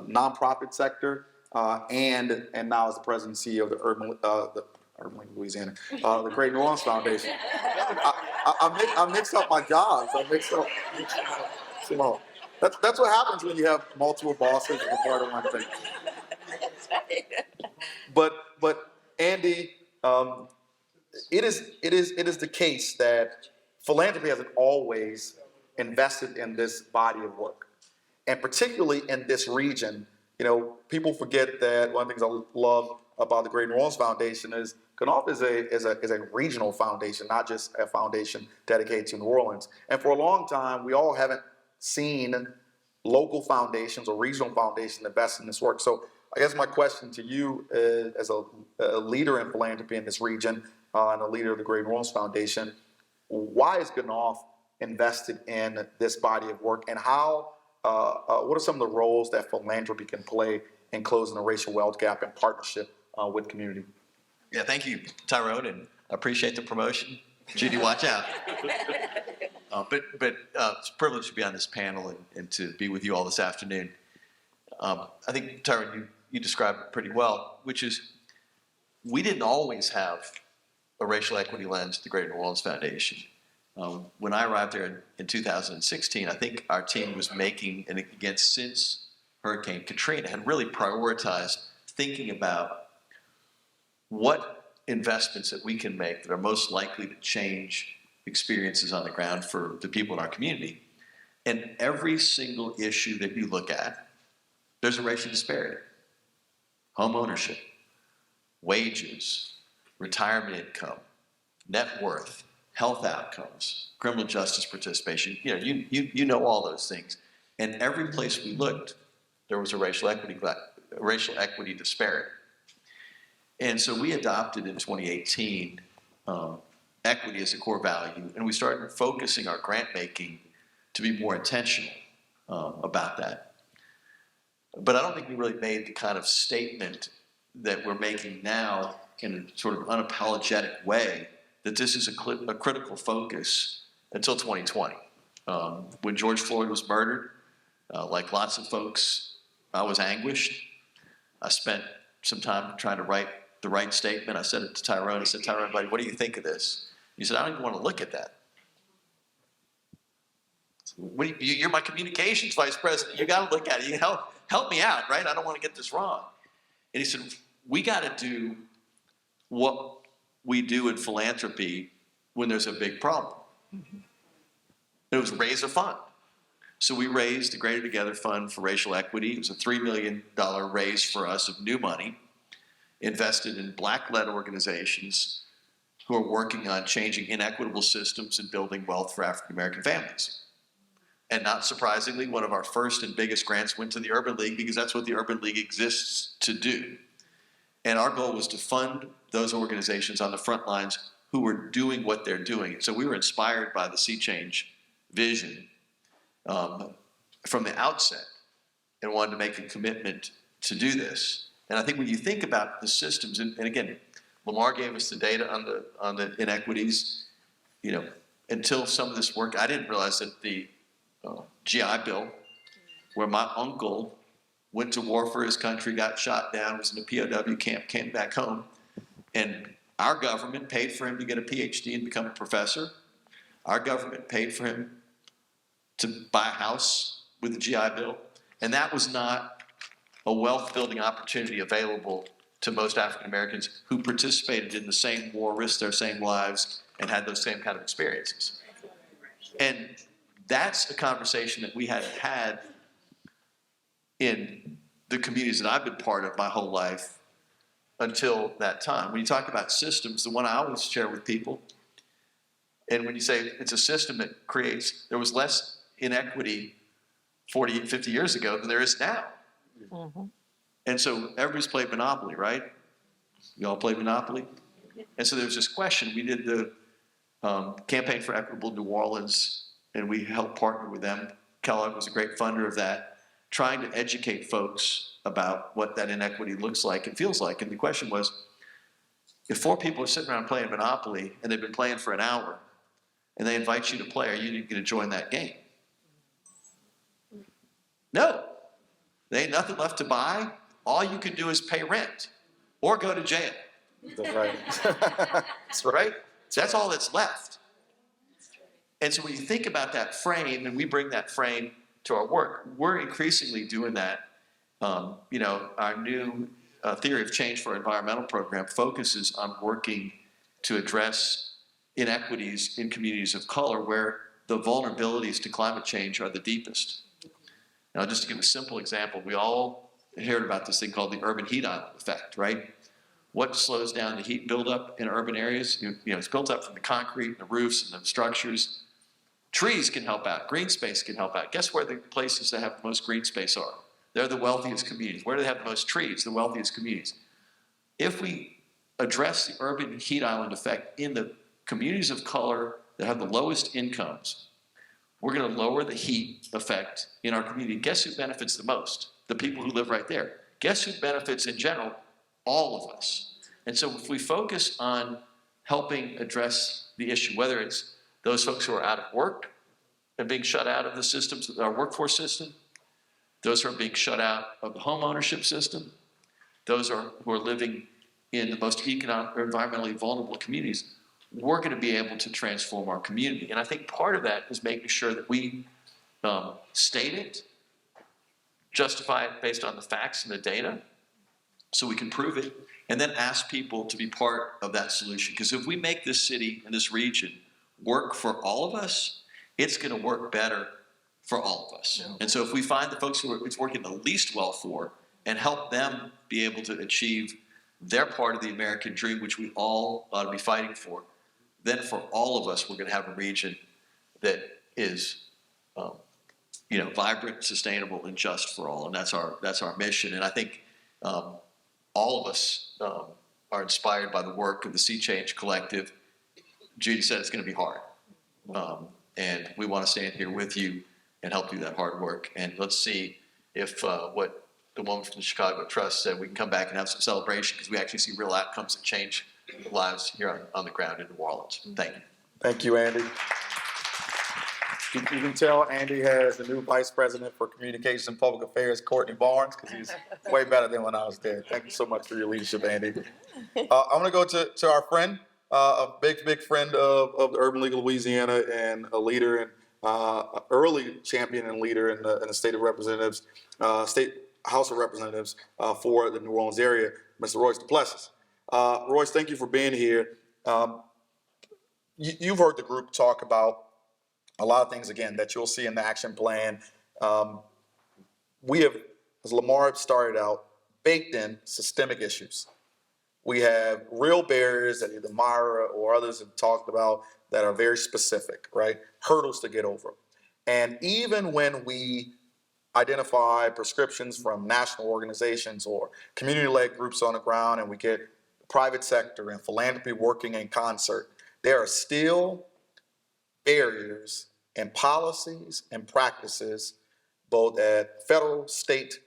nonprofit sector, and now as the president and CEO of the Urban League of Louisiana, the Great New Orleans Foundation. I mixed up my jobs. I mixed up. That's what happens when you have multiple bosses and a part of one thing. But Andy, it is the case that philanthropy hasn't always invested in this body of work, and particularly in this region. You know, people forget that one of the things I love about the Great New Orleans Foundation is KNOF is a regional foundation, not just a foundation dedicated to New Orleans. And for a long time, we all haven't seen local foundations or regional foundations invest in this work. So I guess my question to you as a leader in philanthropy in this region and a leader of the Great New Orleans Foundation, why is KNOF invested in this body of work, and how? What are some of the roles that philanthropy can play in closing the racial wealth gap in partnership with community? Yeah, thank you, Tyrone, and I appreciate the promotion. Judy, watch out. But it's a privilege to be on this panel and to be with you all this afternoon. I think, Tyrone, you described it pretty well, which is we didn't always have a racial equity lens at the Great New Orleans Foundation. When I arrived there in 2016, I think our team was making, and again, since Hurricane Katrina, had really prioritized thinking about what investments that we can make that are most likely to change experiences on the ground for the people in our community. And every single issue that you look at, there's a racial disparity. Homeownership, wages, retirement income, net worth, health outcomes, criminal justice participation. You know all those things. And every place we looked, there was a racial equity disparity. And so we adopted in 2018 equity as a core value, and we started focusing our grant making to be more intentional about that. But I don't think we really made the kind of statement that we're making now in a sort of unapologetic way that this is a critical focus until 2020. When George Floyd was murdered, like lots of folks, I was anguished. I spent some time trying to write the right statement. I said it to Tyrone. I said, Tyrone, buddy, what do you think of this? He said, I don't even want to look at that. You're my communications vice president. You got to look at it. You help me out, right? I don't want to get this wrong. And he said, we got to do what we do in philanthropy when there's a big problem. It was raise a fund. So we raised the Greater Together Fund for Racial Equity. It was a $3 million raise for us of new money, invested in Black-led organizations who are working on changing inequitable systems and building wealth for African-American families. And not surprisingly, one of our first and biggest grants went to the Urban League because that's what the Urban League exists to do. And our goal was to fund those organizations on the front lines who were doing what they're doing. So we were inspired by the Sea Change vision from the outset and wanted to make a commitment to do this. And I think when you think about the systems, and again, Lamar gave us the data on the inequities, you know, until some of this work, I didn't realize that the GI Bill, where my uncle went to war for his country, got shot down, was in a POW camp, came back home, and our government paid for him to get a PhD and become a professor. Our government paid for him to buy a house with the GI Bill, and that was not a wealth-building opportunity available to most African Americans who participated in the same war, risked their same lives, and had those same kind of experiences. And that's a conversation that we hadn't had in the communities that I've been part of my whole life until that time. When you talk about systems, the one I always share with people, and when you say it's a system that creates, there was less inequity 40, 50 years ago than there is now. Mm-hmm. And so everybody's played Monopoly, right? You all played Monopoly? And so there's this question. We did the Campaign for Equitable New Orleans, and we helped partner with them. Kellogg was a great funder of that, trying to educate folks about what that inequity looks like and feels like. And the question was, if 4 people are sitting around playing Monopoly and they've been playing for an hour, and they invite you to play, are you going to join that game? No. There ain't nothing left to buy. All you can do is pay rent or go to jail. That's right. That's right. That's all that's left. And so when you think about that frame, and we bring that frame to our work, we're increasingly doing that. You know, our new theory of change for our environmental program focuses on working to address inequities in communities of color where the vulnerabilities to climate change are the deepest. Now, just to give a simple example, we all heard about this thing called the urban heat island effect, right? What slows down the heat buildup in urban areas? You know, it's built up from the concrete, and the roofs, and the structures. Trees can help out. Green space can help out. Guess where the places that have the most green space are? They're the wealthiest communities. Where do they have the most trees? The wealthiest communities. If we address the urban heat island effect in the communities of color that have the lowest incomes, we're going to lower the heat effect in our community. Guess who benefits the most? The people who live right there. Guess who benefits in general? All of us. And so if we focus on helping address the issue, whether it's those folks who are out of work and being shut out of the systems, our workforce system, those who are being shut out of the homeownership system, those who are living in the most economic or environmentally vulnerable communities, we're going to be able to transform our community. And I think part of that is making sure that we state it, justify it based on the facts and the data, so we can prove it, and then ask people to be part of that solution. Because if we make this city and this region work for all of us, it's going to work better for all of us. Yeah. And so if we find the folks who it's working the least well for and help them be able to achieve their part of the American dream, which we all ought to be fighting for, then for all of us, we're going to have a region that is vibrant, sustainable, and just for all. And that's our mission. And I think all of us are inspired by the work of the Sea Change Collective. Judy said it's going to be hard. And we want to stand here with you and help do that hard work. And let's see if what the woman from the Chicago Trust said, we can come back and have some celebration because we actually see real outcomes that change lives here on the ground in New Orleans. Thank you. Thank you, Andy. You can tell Andy has the new Vice President for Communications and Public Affairs, Courtney Barnes, because he's way better than when I was there. Thank you so much for your leadership, Andy. I want to go to our friend, a big friend of the Urban League of Louisiana and a leader and early champion and leader in the State of Representatives, State House of Representatives for the New Orleans area, Mr. Royce Duplessis. Royce, thank you for being here. You've heard the group talk about a lot of things, again, that you'll see in the action plan. We have, as Lamar started out, baked in systemic issues. We have real barriers that either Myra or others have talked about that are very specific, right? Hurdles to get over. And even when we identify prescriptions from national organizations or community-led groups on the ground, and we get private sector and philanthropy working in concert, there are still barriers and policies and practices, both at federal, state,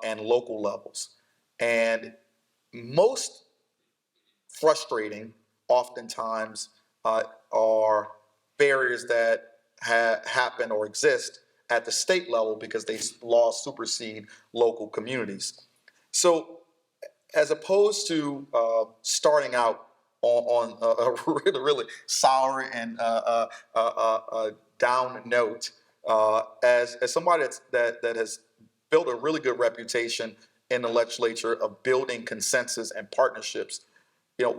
and local levels. And most frustrating, oftentimes, are barriers that happen or exist at the state level because they laws supersede local communities. So, as opposed to starting out on a really, really sour and down note, as somebody that has built a really good reputation in the legislature of building consensus and partnerships,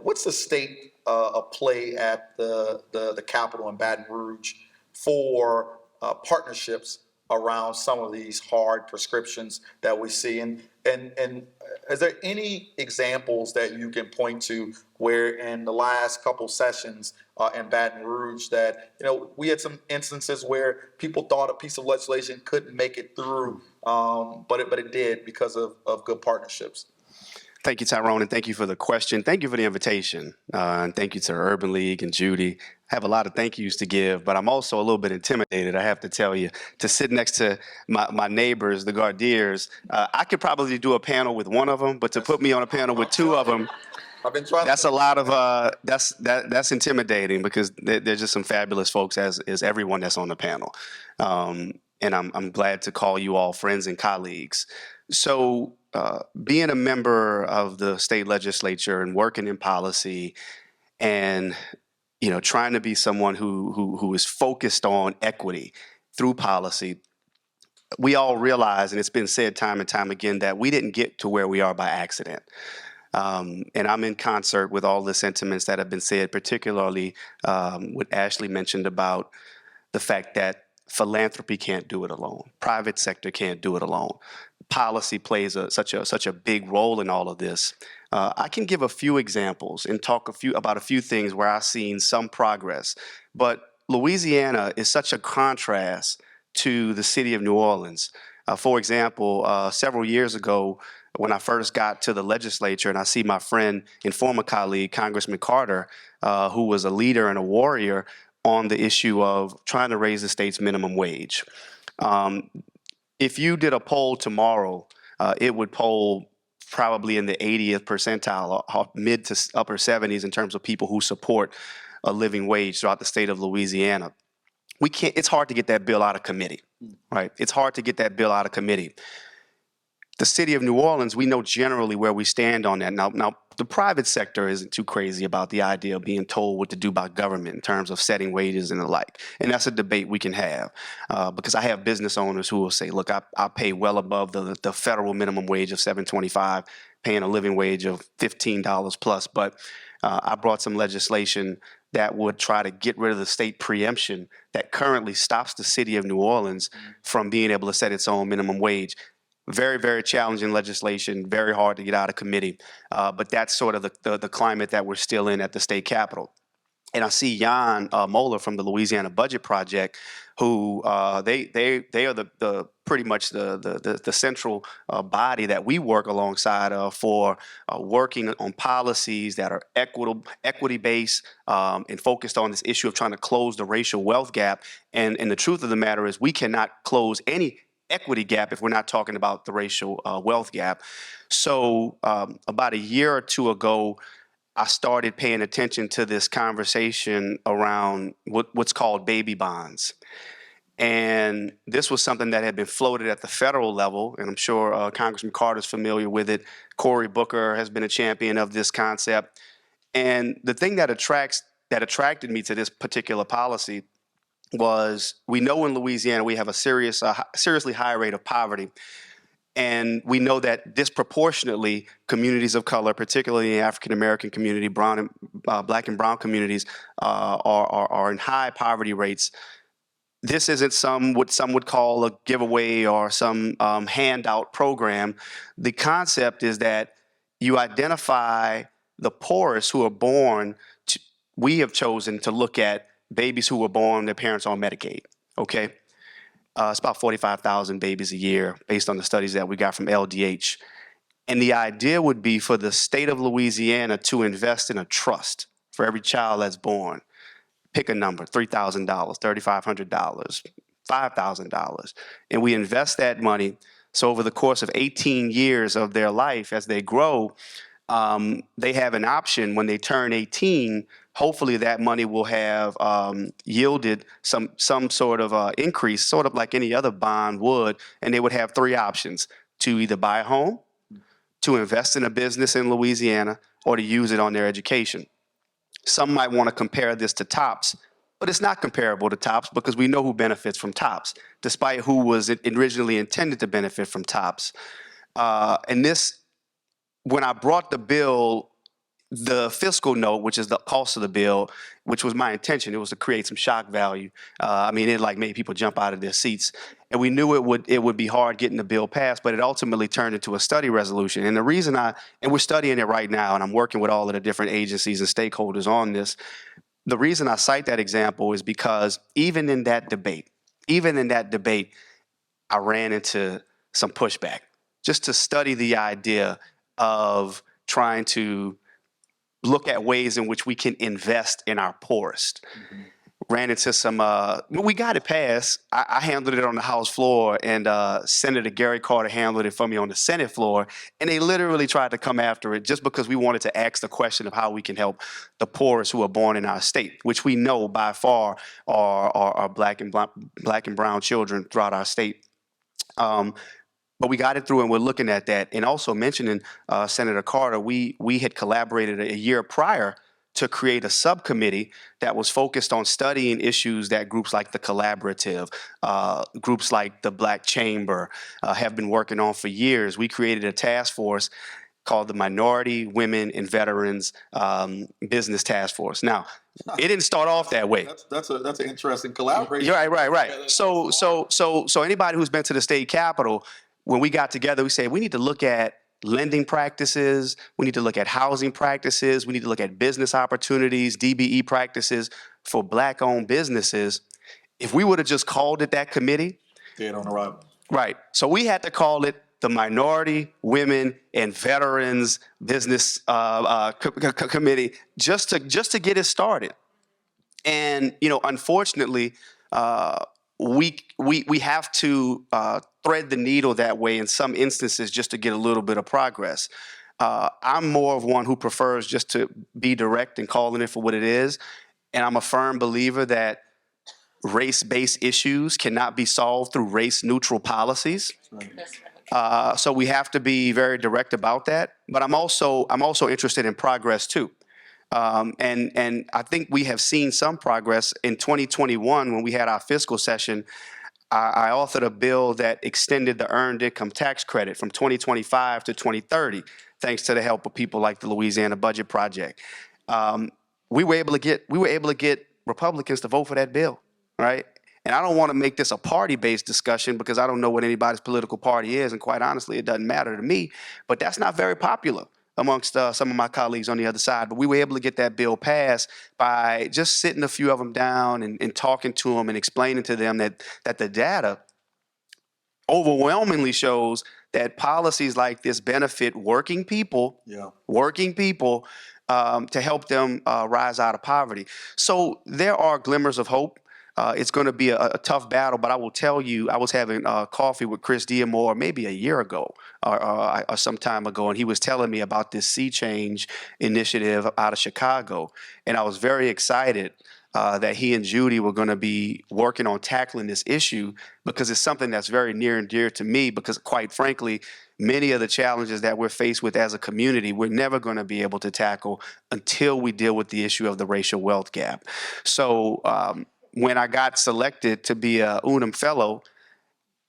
what's the state of play at the Capitol in Baton Rouge for partnerships around some of these hard prescriptions that we see? And is there any examples that you can point to where in the last couple sessions in Baton Rouge that, we had some instances where people thought a piece of legislation couldn't make it through, but it did because of good partnerships? Thank you, Tyrone, and thank you for the question. Thank you for the invitation. And thank you to Urban League and Judy. I have a lot of thank yous to give, but I'm also a little bit intimidated, I have to tell you, to sit next to my neighbors, the Gardiers. I could probably do a panel with one of them, but to put me on a panel with two of them, I've been trying. That's a lot of that's intimidating, because there's just some fabulous folks, as is everyone that's on the panel, and I'm glad to call you all friends and colleagues. So being a member of the state legislature and working in policy, and trying to be someone who is focused on equity through policy, we all realize, and it's been said time and time again, that we didn't get to where we are by accident. And I'm in concert with all the sentiments that have been said, particularly what Ashley mentioned about the fact that philanthropy can't do it alone. Private sector can't do it alone. Policy plays such a big role in all of this. I can give a few examples and talk about a few things where I've seen some progress. But Louisiana is such a contrast to the city of New Orleans. For example, several years ago, when I first got to the legislature, and I see my friend and former colleague, Congressman Carter, who was a leader and a warrior on the issue of trying to raise the state's minimum wage. If you did a poll tomorrow, it would poll probably in the 80th percentile, or mid to upper 70s in terms of people who support a living wage throughout the state of Louisiana. It's hard to get that bill out of committee, right? It's hard to get that bill out of committee. The city of New Orleans, we know generally where we stand on that. Now, the private sector isn't too crazy about the idea of being told what to do by government in terms of setting wages and the like. And that's a debate we can have, because I have business owners who will say, look, I pay well above the federal minimum wage of $7.25, paying a living wage of $15 plus. But I brought some legislation that would try to get rid of the state preemption that currently stops the city of New Orleans from being able to set its own minimum wage. Very, very challenging legislation, very hard to get out of committee. But that's sort of the climate that we're still in at the state capitol. And I see Jan Moeller from the Louisiana Budget Project, who they are the pretty much the central body that we work alongside of for working on policies that are equity-based and focused on this issue of trying to close the racial wealth gap. And the truth of the matter is, we cannot close any equity gap if we're not talking about the racial wealth gap. So about a year or two ago, I started paying attention to this conversation around what's called baby bonds. And this was something that had been floated at the federal level, and I'm sure Congressman Carter's familiar with it. Cory Booker has been a champion of this concept. And the thing that attracted me to this particular policy was, we know in Louisiana we have a seriously high rate of poverty. And we know that disproportionately communities of color, particularly the African-American community, Black and brown communities, are in high poverty rates. this isn't what some would call a giveaway or some handout program. The concept is that you identify the poorest who are born. We have chosen to look at babies who were born, their parents on Medicaid, okay? It's about 45,000 babies a year based on the studies that we got from LDH. And the idea would be for the state of Louisiana to invest in a trust for every child that's born. Pick a number, $3,000, $3,500, $5,000. And we invest that money. So over the course of 18 years of their life, as they grow, they have an option when they turn 18. Hopefully that money will have yielded some sort of increase, sort of like any other bond would, and they would have three options: to either buy a home, to invest in a business in Louisiana, or to use it on their education. Some might want to compare this to TOPS, but it's not comparable to TOPS because we know who benefits from TOPS, despite who was originally intended to benefit from TOPS. And this, when I brought the bill, the fiscal note, which is the cost of the bill, which was my intention, it was to create some shock value. I mean, it like made people jump out of their seats. And we knew it would be hard getting the bill passed, but it ultimately turned into a study resolution. And the reason and we're studying it right now, and I'm working with all of the different agencies and stakeholders on this. The reason I cite that example is because even in that debate, I ran into some pushback just to study the idea of trying to look at ways in which we can invest in our poorest. Mm-hmm. Ran into some, we got it passed. I handled it on the House floor, and Senator Gary Carter handled it for me on the Senate floor. And they literally tried to come after it just because we wanted to ask the question of how we can help the poorest who are born in our state, which we know by far are black and brown children throughout our state. But we got it through, and we're looking at that. And also mentioning Senator Carter, we had collaborated a year prior to create a subcommittee that was focused on studying issues that groups like the Collaborative, groups like the Black Chamber have been working on for years. We created a task force called the Minority, Women, and Veterans Business Task Force. Now, it didn't start off that way. That's an interesting collaboration. Right. So anybody who's been to the state capitol, when we got together, we said we need to look at lending practices, we need to look at housing practices, we need to look at business opportunities, DBE practices for Black-owned businesses. If we would have just called it that committee, dead on arrival. Right. So we had to call it the Minority, Women, and Veterans Business Committee just to get it started. And unfortunately, we have to thread the needle that way in some instances just to get a little bit of progress. I'm more of one who prefers just to be direct and calling it for what it is. And I'm a firm believer that race-based issues cannot be solved through race-neutral policies. So we have to be very direct about that. But I'm also interested in progress too. And I think we have seen some progress in 2021 when we had our fiscal session. I authored a bill that extended the earned income tax credit from 2025 to 2030, thanks to the help of people like the Louisiana Budget Project. We were able to get Republicans to vote for that bill, right? And I don't want to make this a party-based discussion because I don't know what anybody's political party is, and quite honestly, it doesn't matter to me. But that's not very popular amongst some of my colleagues on the other side. But we were able to get that bill passed by just sitting a few of them down and talking to them and explaining to them that the data overwhelmingly shows that policies like this benefit working people to help them rise out of poverty. So there are glimmers of hope. It's going to be a tough battle, but I will tell you, I was having coffee with Chris Diamore maybe a year ago or some time ago, and he was telling me about this Sea Change initiative out of Chicago. And I was very excited that he and Judy were going to be working on tackling this issue because it's something that's very near and dear to me because, quite frankly, many of the challenges that we're faced with as a community, we're never going to be able to tackle until we deal with the issue of the racial wealth gap. So when I got selected to be a Unum Fellow,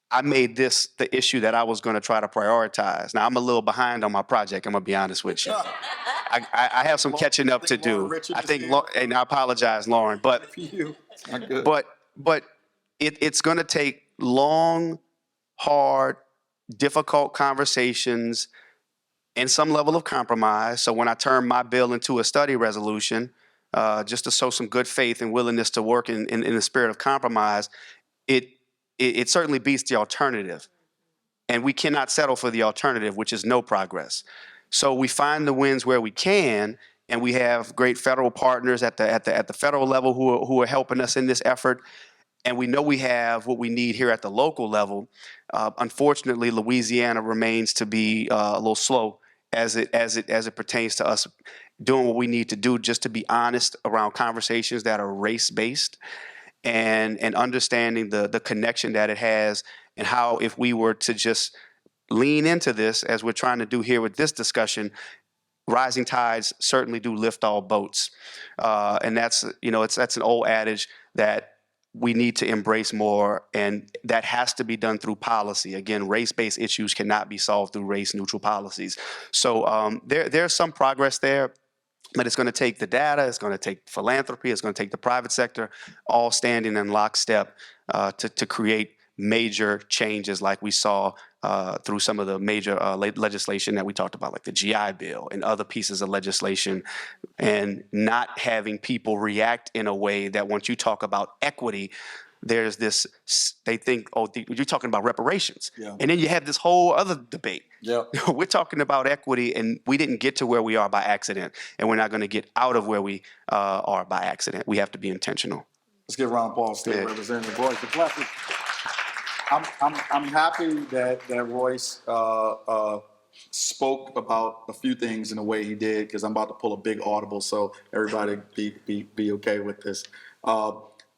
I made this the issue that I was going to try to prioritize. Now, I'm a little behind on my project, I'm going to be honest with you. I have some catching up to do. I think, and I apologize, Lauren, but it's going to take long, hard, difficult conversations and some level of compromise. So when I turn my bill into a study resolution, just to show some good faith and willingness to work in the spirit of compromise, it certainly beats the alternative. And we cannot settle for the alternative, which is no progress. So we find the wins where we can, and we have great federal partners at the federal level who are helping us in this effort. And we know we have what we need here at the local level. Unfortunately, Louisiana remains to be a little slow as it pertains to us doing what we need to do, just to be honest around conversations that are race-based, and understanding the connection that it has, and how if we were to just lean into this, as we're trying to do here with this discussion, rising tides certainly do lift all boats. And that's an old adage that we need to embrace more, and that has to be done through policy. Again, race-based issues cannot be solved through race-neutral policies. So there's some progress there, but it's going to take the data, it's going to take philanthropy, it's going to take the private sector, all standing in lockstep to create major changes like we saw through some of the major legislation that we talked about, like the GI Bill and other pieces of legislation, and not having people react in a way that once you talk about equity, there's this, they think, oh, you're talking about reparations. Yeah. And then you have this whole other debate. Yeah. We're talking about equity, and we didn't get to where we are by accident, and we're not going to get out of where we are by accident. We have to be intentional. Let's give Ron Paul State Representative Royce the blessing. I'm happy that Royce spoke about a few things in the way he did, because I'm about to pull a big audible, so everybody be okay with this.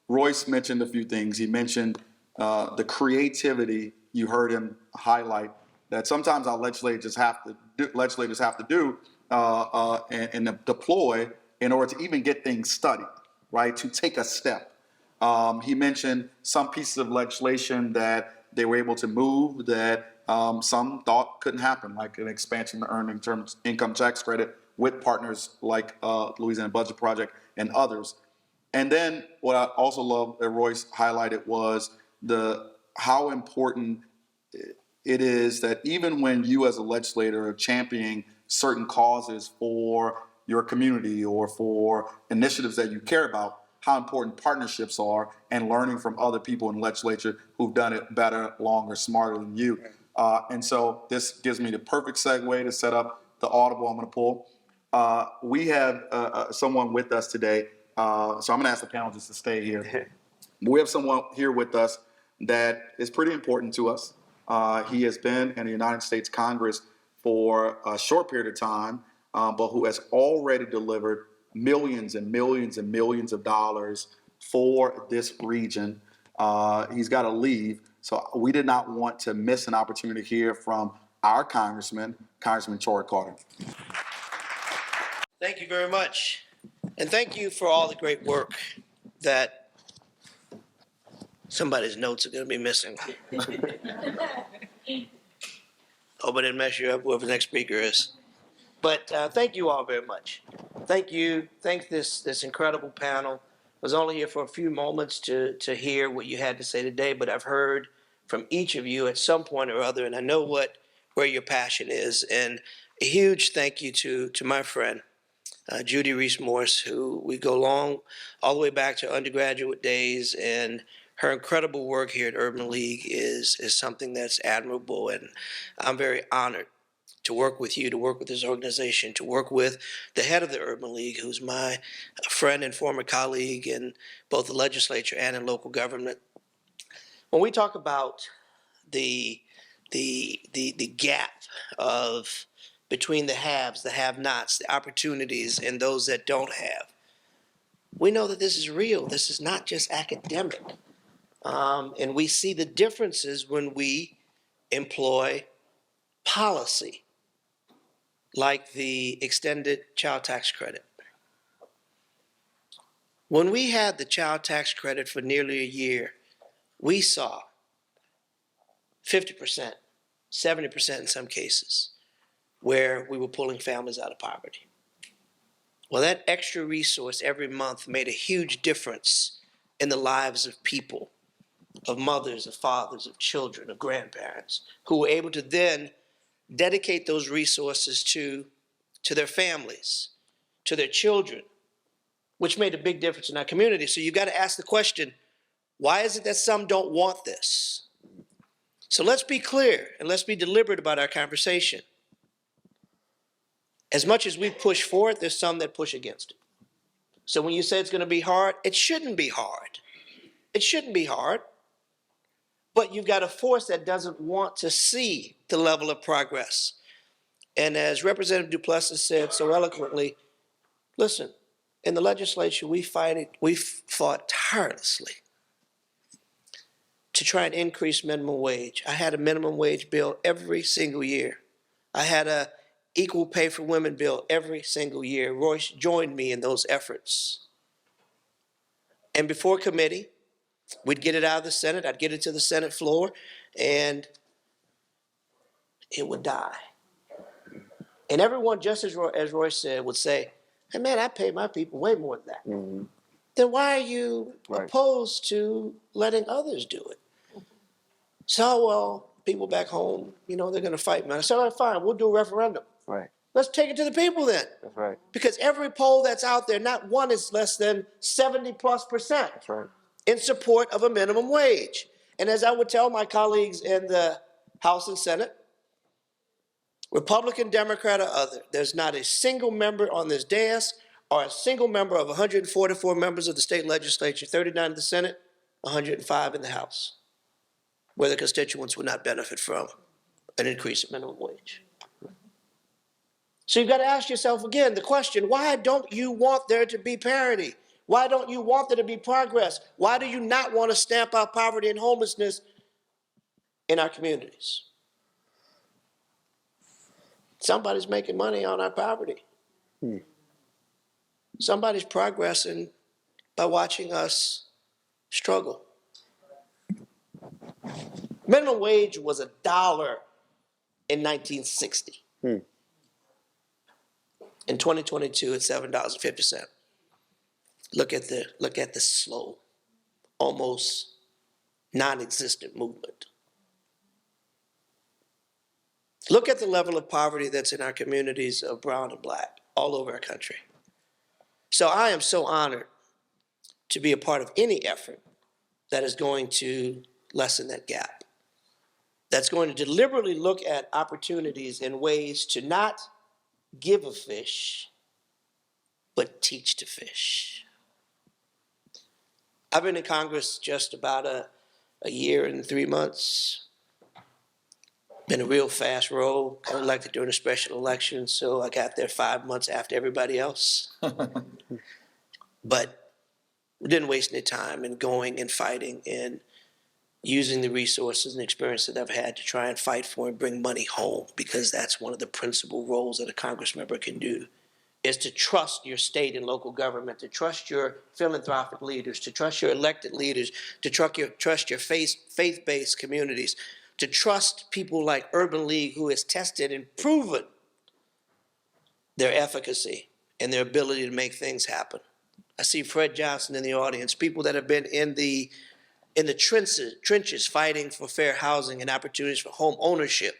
Royce mentioned a few things. He mentioned the creativity you heard him highlight that sometimes our legislators have to do and deploy in order to even get things studied, right? To take a step. He mentioned some pieces of legislation that they were able to move that some thought couldn't happen, like an expansion of the earned income tax credit with partners like Louisiana Budget Project and others. And then what I also love that Royce highlighted was how important it is that even when you as a legislator are championing certain causes for your community or for initiatives that you care about, how important partnerships are, and learning from other people in the legislature who've done it better, longer, smarter than you. And so this gives me the perfect segue to set up the audible I'm going to pull. We have someone with us today, so I'm going to ask the panel just to stay here. We have someone here with us that is pretty important to us. He has been in the United States Congress for a short period of time, but who has already delivered millions and millions and millions of dollars for this region. He's got to leave, so we did not want to miss an opportunity to hear from our Congressman Torrey Carter. Thank you very much. And thank you for all the great work that somebody's notes are going to be missing. Hope I didn't mess you up, whoever the next speaker is. But thank you all very much. Thank you. Thank this incredible panel. I was only here for a few moments to hear what you had to say today, but I've heard from each of you at some point or other, and I know where your passion is. And a huge thank you to my friend, Judy Reese-Morse, who we go all the way back to undergraduate days, and her incredible work here at Urban League is something that's admirable, and I'm very honored to work with you, to work with this organization, to work with the head of the Urban League, who's my friend and former colleague in both the legislature and in local government. When we talk about the gap between the haves, the have-nots, the opportunities, and those that don't have, we know that this is real. This is not just academic. And we see the differences when we employ policy, like the extended child tax credit. When we had the child tax credit for nearly a year, we saw 50%, 70% in some cases, where we were pulling families out of poverty. Well, that extra resource every month made a huge difference in the lives of people of mothers, of fathers, of children, of grandparents, who were able to then dedicate those resources to their families, to their children, which made a big difference in our community. So you've got to ask the question, why is it that some don't want this? So let's be clear and let's be deliberate about our conversation. As much as we push for it, there's some that push against it. So when you say it's going to be hard, it shouldn't be hard. It shouldn't be hard. But you've got a force that doesn't want to see the level of progress. And as Representative Duplessis said so eloquently, listen, in the legislature, we fought tirelessly to try and increase minimum wage. I had a minimum wage bill every single year. I had a equal pay for women bill every single year. Royce joined me in those efforts. And before committee, we'd get it out of the Senate, I'd get it to the Senate floor, and it would die. And everyone, just as Royce said, would say, hey man, I pay my people way more than that. Mm-hmm. Then why are you opposed to letting others do it? So, well, people back home, they're going to fight, man. I said, all right, fine, we'll do a referendum. Right. Let's take it to the people then. That's right. Because every poll that's out there, not one is less than 70+%. That's right. In support of a minimum wage. And as I would tell my colleagues in the House and Senate, Republican, Democrat, or other, there's not a single member on this dais or a single member of 144 members of the state legislature, 39 in the Senate, 105 in the House, where the constituents would not benefit from an increase in minimum wage. So you've got to ask yourself again the question, why don't you want there to be parity? Why don't you want there to be progress? Why do you not want to stamp out poverty and homelessness in our communities? Somebody's making money on our poverty. Somebody's progressing by watching us struggle. Minimum wage was $1 in 1960. In 2022, it's $7.50. Look at the slow, almost non-existent movement. Look at the level of poverty that's in our communities of brown and black all over our country. So I am so honored to be a part of any effort that is going to lessen that gap, that's going to deliberately look at opportunities and ways to not give a fish, but teach to fish. I've been in Congress just about a year and 3 months. Been a real fast roll. Got elected during a special election, so I got there 5 months after everybody else. But we didn't waste any time in going and fighting and using the resources and experience that I've had to try and fight for and bring money home, because that's one of the principal roles that a Congress member can do, is to trust your state and local government, to trust your philanthropic leaders, to trust your elected leaders, to trust your faith-based communities, to trust people like Urban League, who has tested and proven their efficacy and their ability to make things happen. I see Fred Johnson in the audience, people that have been in the trenches fighting for fair housing and opportunities for home ownership,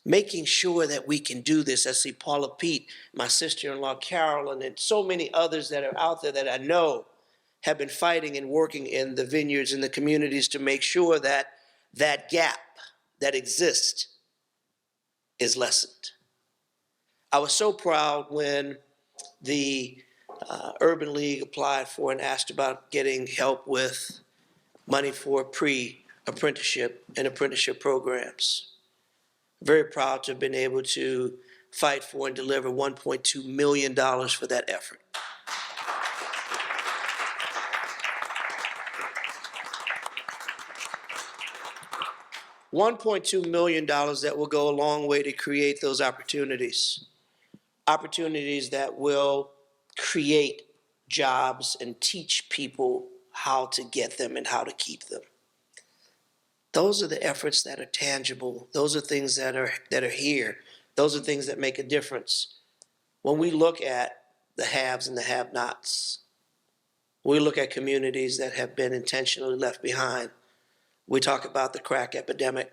making sure that we can do this. I see Paula Pete, my sister-in-law Carolyn, and so many others that are out there that I know have been fighting and working in the vineyards and the communities to make sure that that gap that exists is lessened. I was so proud when the Urban League applied for and asked about getting help with money for pre-apprenticeship and apprenticeship programs. Very proud to have been able to fight for and deliver $1.2 million for that effort. $1.2 million that will go a long way to create those opportunities. Opportunities that will create jobs and teach people how to get them and how to keep them. Those are the efforts that are tangible. Those are things that are here. Those are things that make a difference. When we look at the haves and the have-nots, We look at communities that have been intentionally left behind. We talk about the crack epidemic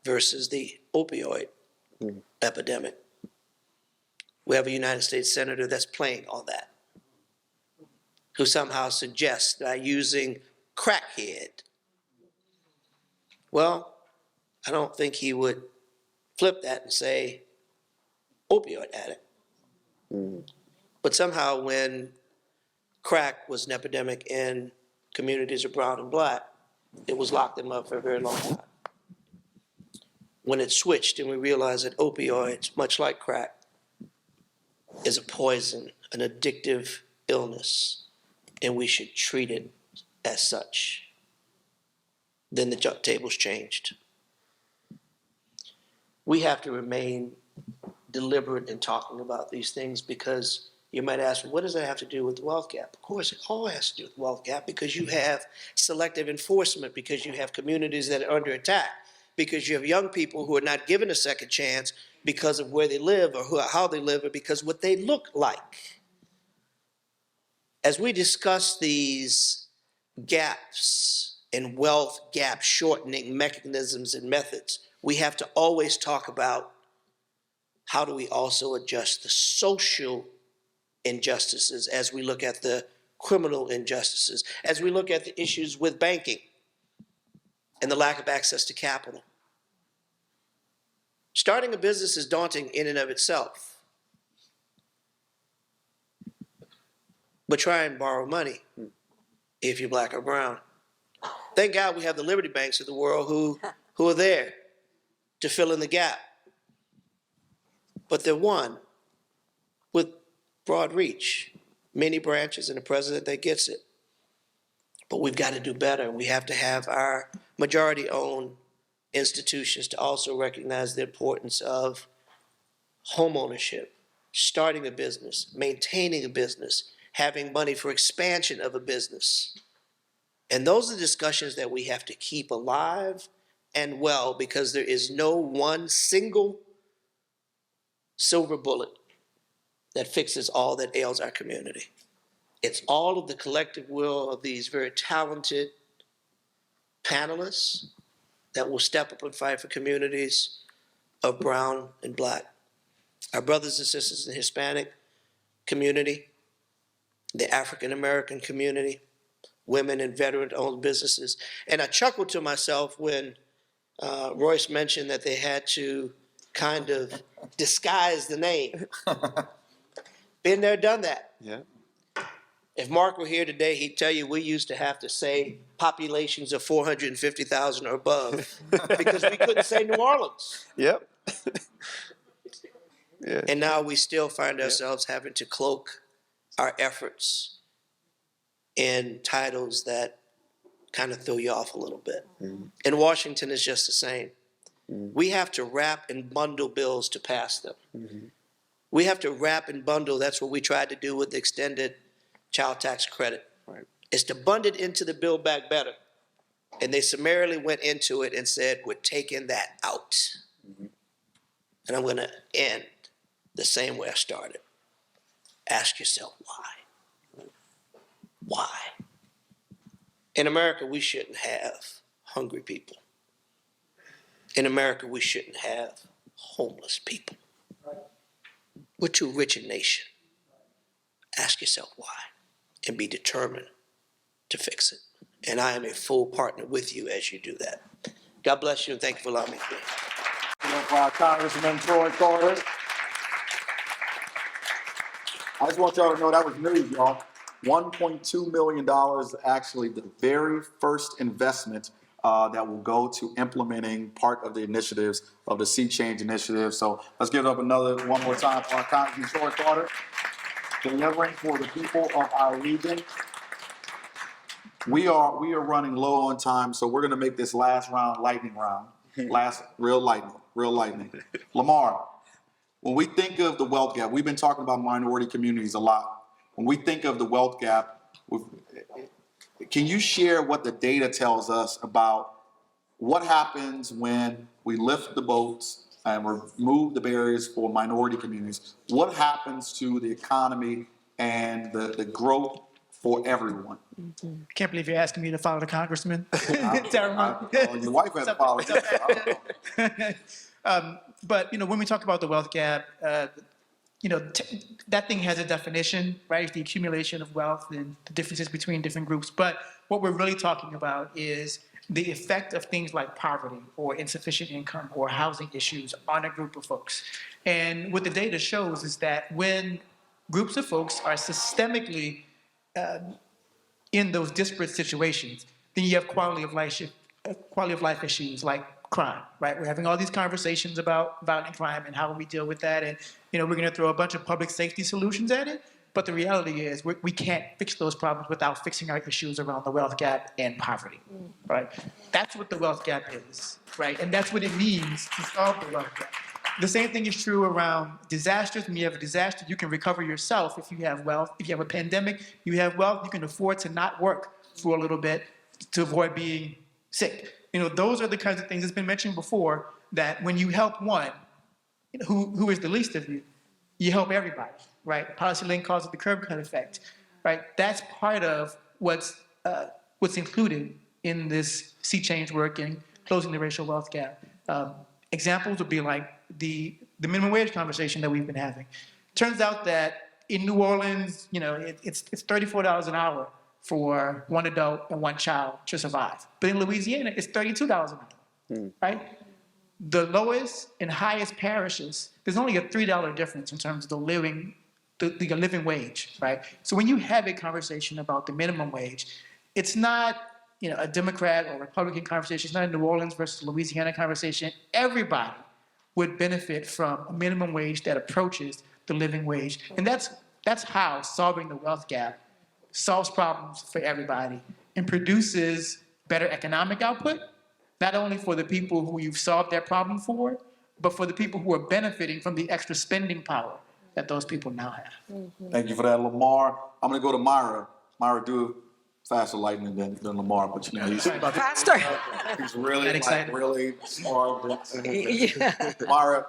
versus the opioid epidemic. We have a United States Senator that's playing on that, who somehow suggests that using crackhead, well, I don't think he would flip that and say opioid addict. But somehow when crack was an epidemic in communities of brown and black, it was locked them up for a very long time. When it switched and we realized that opioids, much like crack, is a poison, an addictive illness, and we should treat it as such, then the tables changed. We have to remain deliberate in talking about these things, because you might ask, what does that have to do with the wealth gap? Of course, it all has to do with the wealth gap, because you have selective enforcement, because you have communities that are under attack, because you have young people who are not given a second chance because of where they live or how they live or because what they look like. As we discuss these gaps and wealth gap shortening mechanisms and methods, we have to always talk about how do we also adjust the social injustices as we look at the criminal injustices, as we look at the issues with banking and the lack of access to capital. Starting a business is daunting in and of itself. But try and borrow money if you're black or brown. Thank God we have the Liberty Banks of the world who are there to fill in the gap. But they're one with broad reach, many branches, and a president that gets it. But we've got to do better. We have to have our majority-owned institutions to also recognize the importance of homeownership, starting a business, maintaining a business, having money for expansion of a business. And those are discussions that we have to keep alive and well, because there is no one single silver bullet that fixes all that ails our community. It's all of the collective will of these very talented panelists that will step up and fight for communities of brown and black. Our brothers and sisters in the Hispanic community, the African American community, women and veteran-owned businesses. And I chuckled to myself when Royce mentioned that they had to kind of disguise the name. Been there, done that. Yeah. If Mark were here today, he'd tell you we used to have to say populations of 450,000 or above because we couldn't say New Orleans. Yep. Yeah. And now we still find ourselves having to cloak our efforts in titles that kind of throw you off a little bit. And Washington is just the same. We have to wrap and bundle bills to pass them. We have to wrap and bundle. That's what we tried to do with the extended child tax credit. Right. Is to bund it into the Build Back Better. And they summarily went into it and said, we're taking that out. And I'm going to end the same way I started. Ask yourself why. Why? In America, we shouldn't have hungry people. In America, we shouldn't have homeless people. We're too rich a nation. Ask yourself why, and be determined to fix it. And I am a full partner with you as you do that. God bless you, and thank you for allowing me to be here. Congressman Troy Carter. I just want y'all to know that was news, y'all. $1.2 million, actually the very first investment that will go to implementing part of the initiatives of the Sea Change Initiative. So let's give it up one more time for our Congressman Troy Carter, delivering for the people of our region. We are running low on time, so we're gonna make this last round lightning round. Last real lightning. Lamar, when we think of the wealth gap, we've been talking about minority communities a lot. When we think of the wealth gap, can you share what the data tells us about what happens when we lift the boats and remove the barriers for minority communities? What happens to the economy and the growth for everyone. Can't believe you're asking me to follow the congressman. Your wife had to follow it. But when we talk about the wealth gap, that thing has a definition, right? It's the accumulation of wealth and the differences between different groups. But what we're really talking about is the effect of things like poverty or insufficient income or housing issues on a group of folks. And what the data shows is that when groups of folks are systemically in those disparate situations, then you have quality of life issues like crime, right? We're having all these conversations about violent crime and how we deal with that, and we're going to throw a bunch of public safety solutions at it. But the reality is we can't fix those problems without fixing our issues around the wealth gap and poverty, right? That's what the wealth gap is, right? And that's what it means to solve the wealth gap. The same thing is true around disasters. When you have a disaster, you can recover yourself if you have wealth. If you have a pandemic, you have wealth, you can afford to not work for a little bit to avoid being sick. Those are the kinds of things that's been mentioned before, that when you help one, who is the least of you, you help everybody, right? Policy link calls it the curb cut effect, right? That's part of what's included in this sea change work and closing the racial wealth gap. Examples would be like the minimum wage conversation that we've been having. Turns out that in New Orleans, it's $34 an hour for one adult and one child to survive. But in Louisiana, it's $32 an hour, right? The lowest and highest parishes, there's only a $3 difference in terms of the living wage, right? So when you have a conversation about the minimum wage, it's not a Democrat or Republican conversation. It's not a New Orleans versus Louisiana conversation. Everybody would benefit from a minimum wage that approaches the living wage. And that's how solving the wealth gap solves problems for everybody and produces better economic output, not only for the people who you've solved that problem for, but for the people who are benefiting from the extra spending power that those people now have. Thank you for that, Lamar. I'm going to go to Myra. Myra, do it faster lightning than Lamar, but he's Faster. He's really excited. really smart. Yeah. Myra,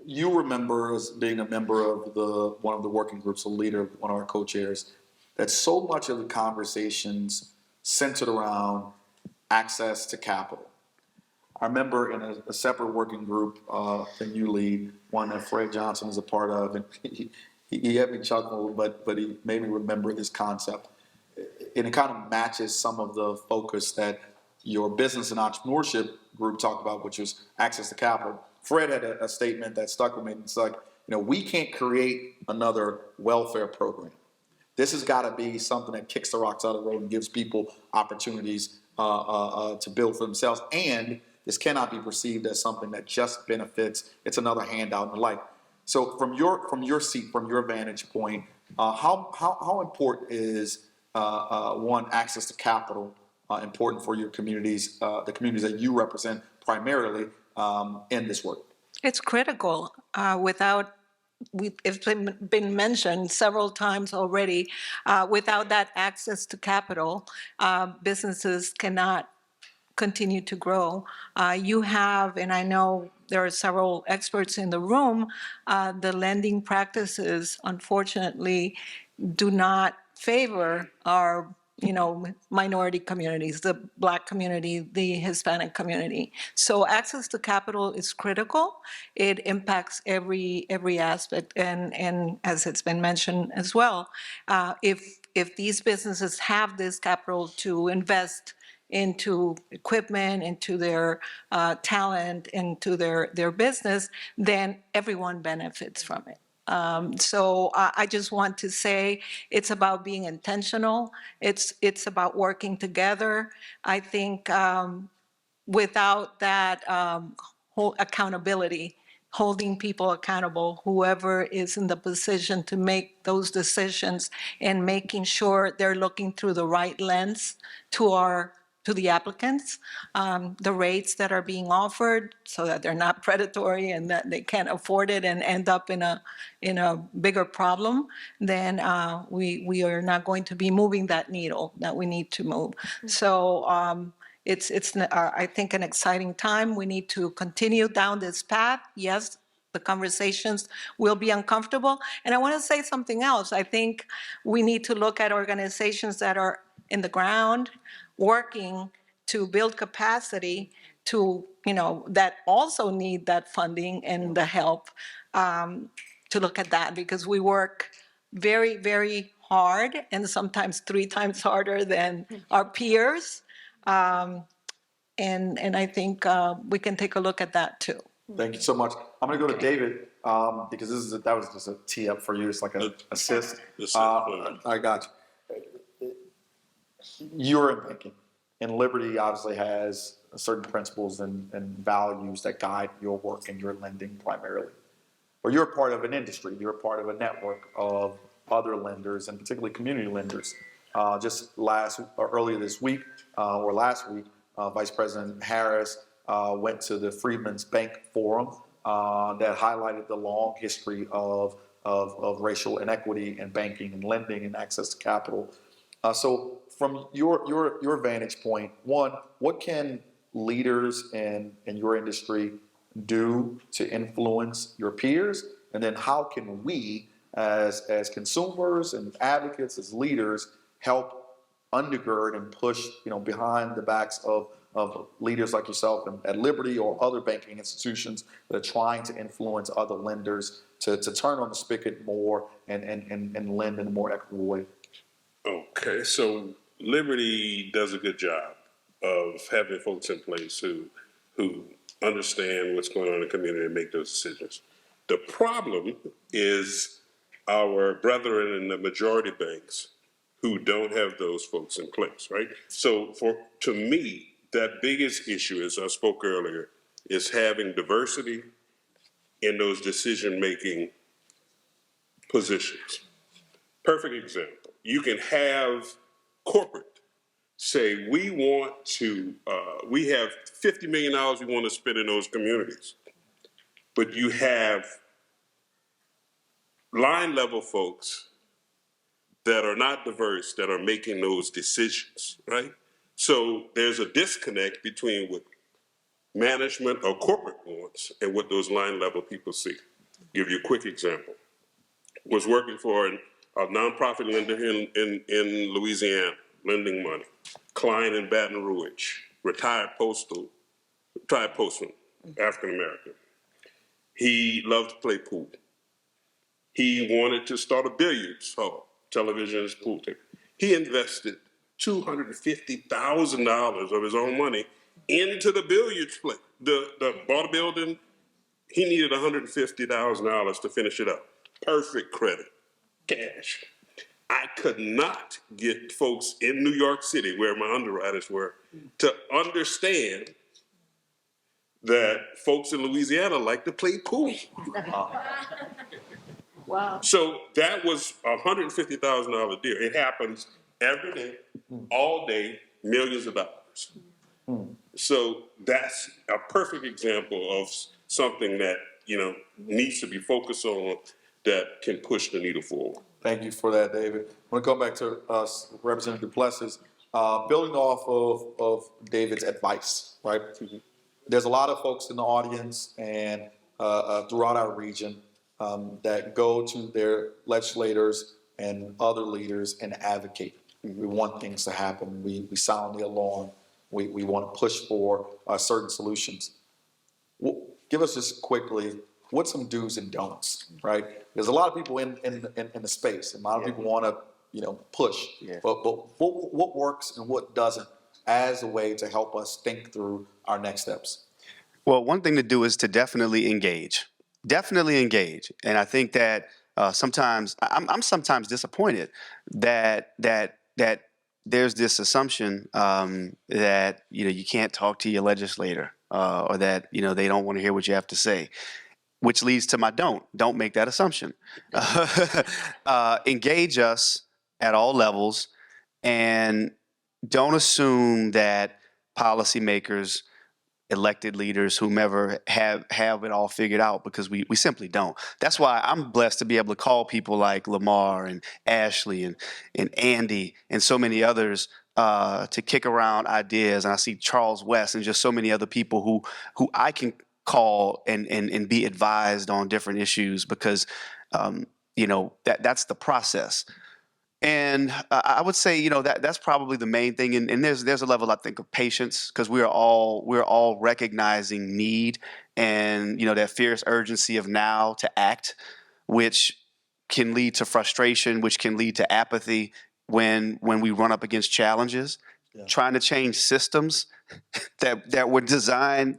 you remember as being a member of one of the working groups, a leader, one of our co-chairs, that so much of the conversations centered around access to capital. I remember in a separate working group that you lead, one that Fred Johnson is a part of, and he had me chuckle, but he made me remember this concept. And it kind of matches some of the focus that your business and entrepreneurship group talked about, which was access to capital. Fred had a statement that stuck with me. It's like, we can't create another welfare program. This has got to be something that kicks the rocks out of the road and gives people opportunities to build for themselves. And this cannot be perceived as something that just benefits. It's another handout and the like. So from your seat, from your vantage point, how important is one, access to capital important for your communities, the communities that you represent primarily in this work? It's critical. It's been mentioned several times already, without that access to capital, businesses cannot continue to grow. You have, and I know there are several experts in the room, the lending practices, unfortunately, do not favor our minority communities, the Black community, the Hispanic community. So access to capital is critical. It impacts every aspect, and as it's been mentioned as well, if these businesses have this capital to invest into equipment, into their talent, into their business, then everyone benefits from it. So I just want to say it's about being intentional. It's about working together. I think without that whole accountability, holding people accountable, whoever is in the position to make those decisions and making sure they're looking through the right lens to the applicants, the rates that are being offered so that they're not predatory and that they can't afford it and end up in a bigger problem, then we are not going to be moving that needle that we need to move. So it's I think an exciting time. We need to continue down this path. Yes, The conversations will be uncomfortable. And I want to say something else. I think we need to look at organizations that are in the ground working to build capacity to, that also need that funding and the help, to look at that, because we work very, very hard and sometimes 3 times harder than our peers. And I think we can take a look at that too. Thank you so much. I'm going to go to David because that was just a tee up for you. It's like an assist. I got you. You're in banking, and Liberty obviously has certain principles and values that guide your work and your lending primarily. Or you're a part of an industry. You're a part of a network of other lenders, and particularly community lenders. Earlier this week or last week, Vice President Harris went to the Freedmen's Bank Forum that highlighted the long history of racial inequity in banking and lending and access to capital. So from your vantage point, one, what can leaders in your industry do to influence your peers? And then how can we as consumers and advocates, as leaders, help undergird and push, behind the backs of leaders like yourself at Liberty or other banking institutions that are trying to influence other lenders to turn on the spigot more and lend in a more equitable way? Okay, so Liberty does a good job of having folks in place who understand what's going on in the community and make those decisions. The problem is our brethren in the majority banks who don't have those folks in place, right? So to me, that biggest issue, as I spoke earlier, is having diversity in those decision-making positions. Perfect example. You can have corporate say, we have $50 million we want to spend in those communities. But you have line level folks that are not diverse that are making those decisions, right? So there's a disconnect between what management or corporate wants and what those line level people see. Give you a quick example. Was working for a nonprofit lender in Louisiana, lending money. Client in Baton Rouge, retired postman, African American. He loved to play pool. He wanted to start a billiards hall, television, pool table. He invested $250,000 of his own money into the billiards play. Bought a building. He needed $150,000 to finish it up. Perfect credit, cash. I could not get folks in New York City, where my underwriters were, to understand that folks in Louisiana like to play pool. Wow. So that was a $150,000 deal. It happens every day, all day, millions of dollars. So that's a perfect example of something that needs to be focused on that can push the needle forward. Thank you for that, David. I want to go back to Representative Duplessis. Building off of David's advice, right? Mm-hmm. There's a lot of folks in the audience and throughout our region that go to their legislators and other leaders and advocate. Mm-hmm. We want things to happen. We sound the alarm. We want to push for certain solutions. Give us just quickly, what's some do's and don'ts, right? There's a lot of people in the space, and a lot of people want to, push. Yeah. But what works and what doesn't as a way to help us think through our next steps? Well, one thing to do is to definitely engage. Definitely engage. And I think that sometimes I'm sometimes disappointed that there's this assumption that you can't talk to your legislator or that they don't want to hear what you have to say. Which leads to my don't make that assumption. Engage us at all levels and don't assume that policymakers, elected leaders, whomever have it all figured out, because we simply don't. That's why I'm blessed to be able to call people like Lamar and Ashley and Andy and so many others to kick around ideas. And I see Charles West and just so many other people who I can call and be advised on different issues because, that's the process. And I would say, that's probably the main thing. And there's a level, I think, of patience because we're all recognizing need and, that fierce urgency of now to act, which can lead to frustration, which can lead to apathy when we run up against challenges. Yeah. Trying to change systems that were designed,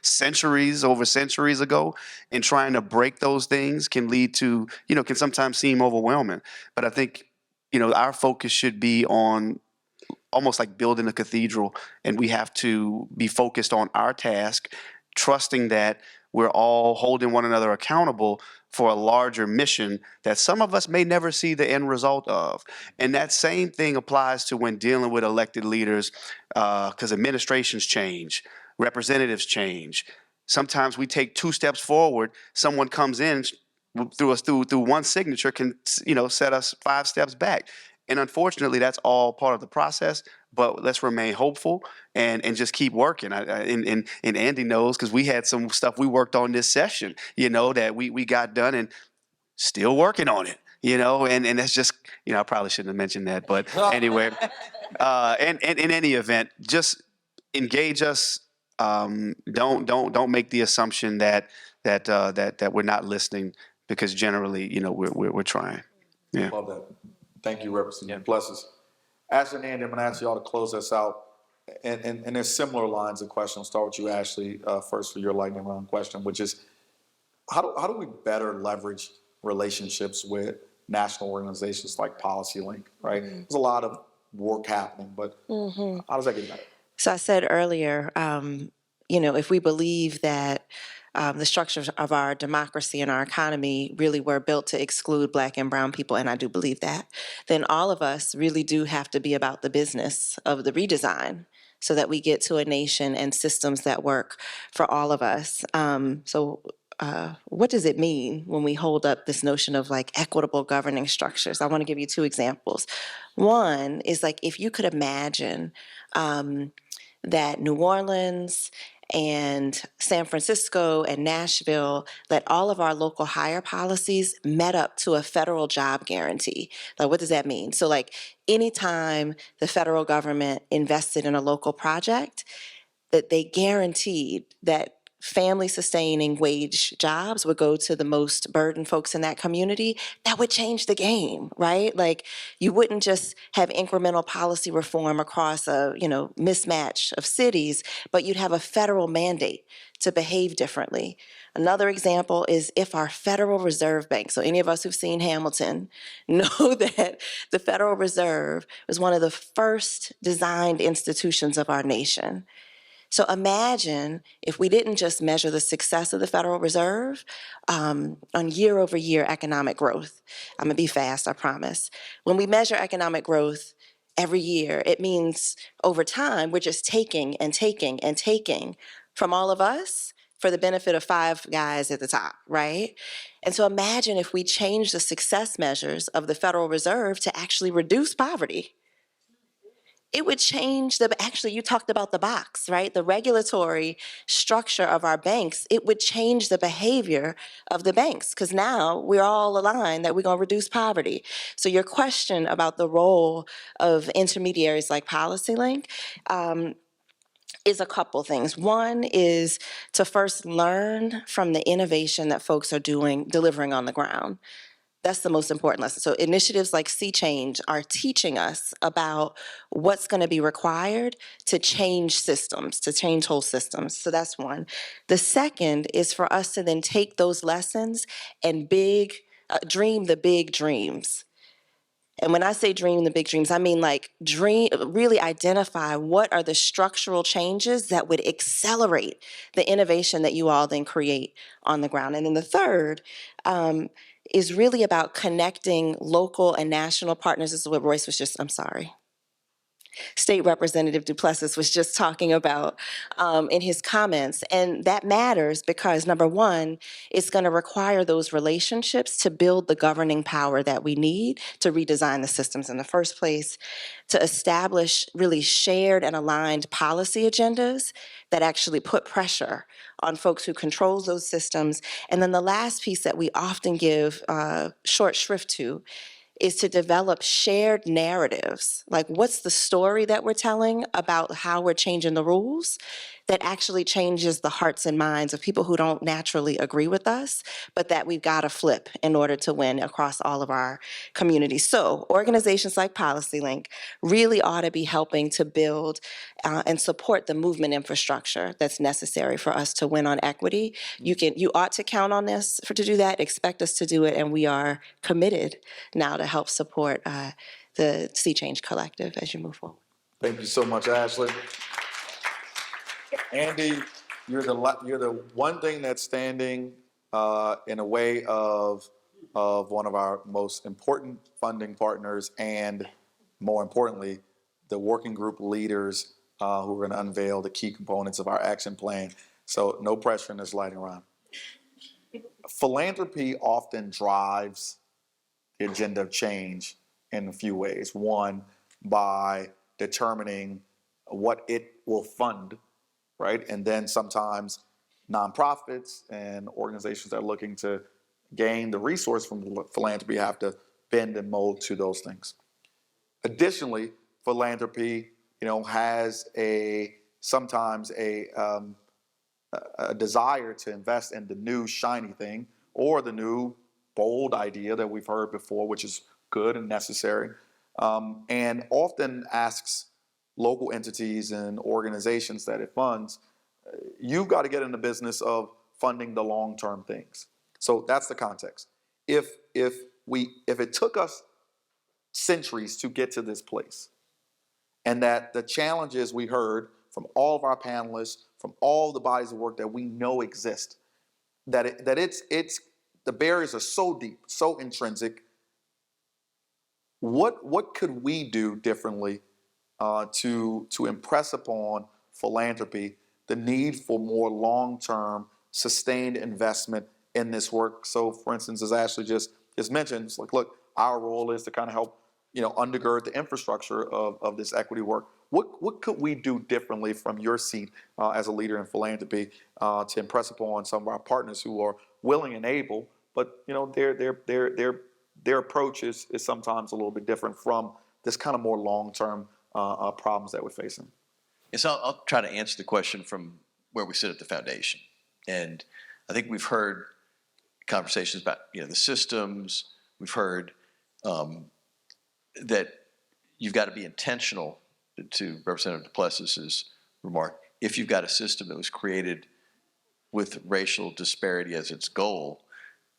centuries ago, and trying to break those things can lead to, can sometimes seem overwhelming. But I think, our focus should be on almost like building a cathedral, and we have to be focused on our task, trusting that we're all holding one another accountable for a larger mission that some of us may never see the end result of. And that same thing applies to when dealing with elected leaders, because administrations change, representatives change. Sometimes we take 2 steps forward, someone comes in through one signature can, set us 5 steps back. And unfortunately, that's all part of the process. But let's remain hopeful and just keep working. And Andy knows because we had some stuff we worked on this session, that we got done and still working on it, and that's just, I probably shouldn't have mentioned that. But anyway, and in any event, just engage us. Don't make the assumption that we're not listening because generally, we're trying. Yeah. Love that. Thank you, Representative. Blesses. Ashley and Andy, I'm going to ask you all to close us out. And there's similar lines of questions. I'll start with you, Ashley, first for your lightning round question, which is, how do we better leverage relationships with national organizations like PolicyLink, right? Mm-hmm. There's a lot of work happening, but how does that get better? So I said earlier, if we believe that the structures of our democracy and our economy really were built to exclude Black and brown people, and I do believe that, then all of us really do have to be about the business of the redesign so that we get to a nation and systems that work for all of us. What does it mean when we hold up this notion of like equitable governing structures? I want to give you 2 examples. One is like if you could imagine that New Orleans and San Francisco and Nashville, that all of our local hire policies met up to a federal job guarantee. Like, what does that mean? So like anytime the federal government invested in a local project, that they guaranteed that family-sustaining wage jobs would go to the most burdened folks in that community, that would change the game, right? Like, you wouldn't just have incremental policy reform across a, mismatch of cities, but you'd have a federal mandate to behave differently. Another example is if our Federal Reserve Bank, so any of us who've seen Hamilton know that the Federal Reserve was one of the first designed institutions of our nation. So imagine if we didn't just measure the success of the Federal Reserve on year-over-year economic growth. I'm going to be fast, I promise. When we measure economic growth every year, it means over time we're just taking and taking and taking from all of us for the benefit of 5 guys at the top, right? And so imagine if we change the success measures of the Federal Reserve to actually reduce poverty. It would change actually you talked about the box, right? The regulatory structure of our banks, it would change the behavior of the banks because now we're all aligned that we're going to reduce poverty. So your question about the role of intermediaries like PolicyLink is a couple things. One is to first learn from the innovation that folks are delivering on the ground. That's the most important lesson. So initiatives like Sea Change are teaching us about what's going to be required to change systems, to change whole systems. So that's one. The second is for us to then take those lessons and dream the big dreams. And when I say dream the big dreams, I mean like really identify what are the structural changes that would accelerate the innovation that you all then create on the ground. And then the third, is really about connecting local and national partners. This is what Royce was I'm sorry. State Representative Duplessis was just talking about in his comments. And that matters because, number one, it's going to require those relationships to build the governing power that we need to redesign the systems in the first place, to establish really shared and aligned policy agendas that actually put pressure on folks who control those systems. And then the last piece that we often give short shrift to is to develop shared narratives. Like, what's the story that we're telling about how we're changing the rules that actually changes the hearts and minds of people who don't naturally agree with us, but that we've got to flip in order to win across all of our communities. So organizations like PolicyLink really ought to be helping to build and support the movement infrastructure that's necessary for us to win on equity. You ought to count on us to do that, expect us to do it, and we are committed now to help support the Sea Change Collective as you move forward. Thank you so much, Ashley. Andy, you're the one thing that's standing in a way of one of our most important funding partners, and more importantly, the working group leaders who are going to unveil the key components of our action plan. So no pressure in this lightning round. Philanthropy often drives the agenda of change in a few ways. One, by determining what it will fund, right? And then sometimes nonprofits and organizations that are looking to gain the resource from philanthropy have to bend and mold to those things. Additionally, philanthropy, has sometimes a desire to invest in the new shiny thing or the new bold idea that we've heard before, which is good and necessary, and often asks local entities and organizations that it funds, you've got to get in the business of funding the long-term things. So that's the context. If it took us centuries to get to this place, and that the challenges we heard from all of our panelists, from all the bodies of work that we know exist, that it's the barriers are so deep, so intrinsic. What could we do differently to impress upon philanthropy the need for more long-term, sustained investment in this work? So, for instance, as Ashley just mentioned, it's like, look, our role is to kind of help, undergird the infrastructure of this equity work. What could we do differently from your seat as a leader in philanthropy to impress upon some of our partners who are willing and able, but their approach is sometimes a little bit different from this kind of more long-term problems that we're facing? Yes, I'll try to answer the question from where we sit at the foundation. And I think we've heard conversations about the systems. We've heard that you've got to be intentional, to Representative Duplessis's remark. If you've got a system that was created with racial disparity as its goal,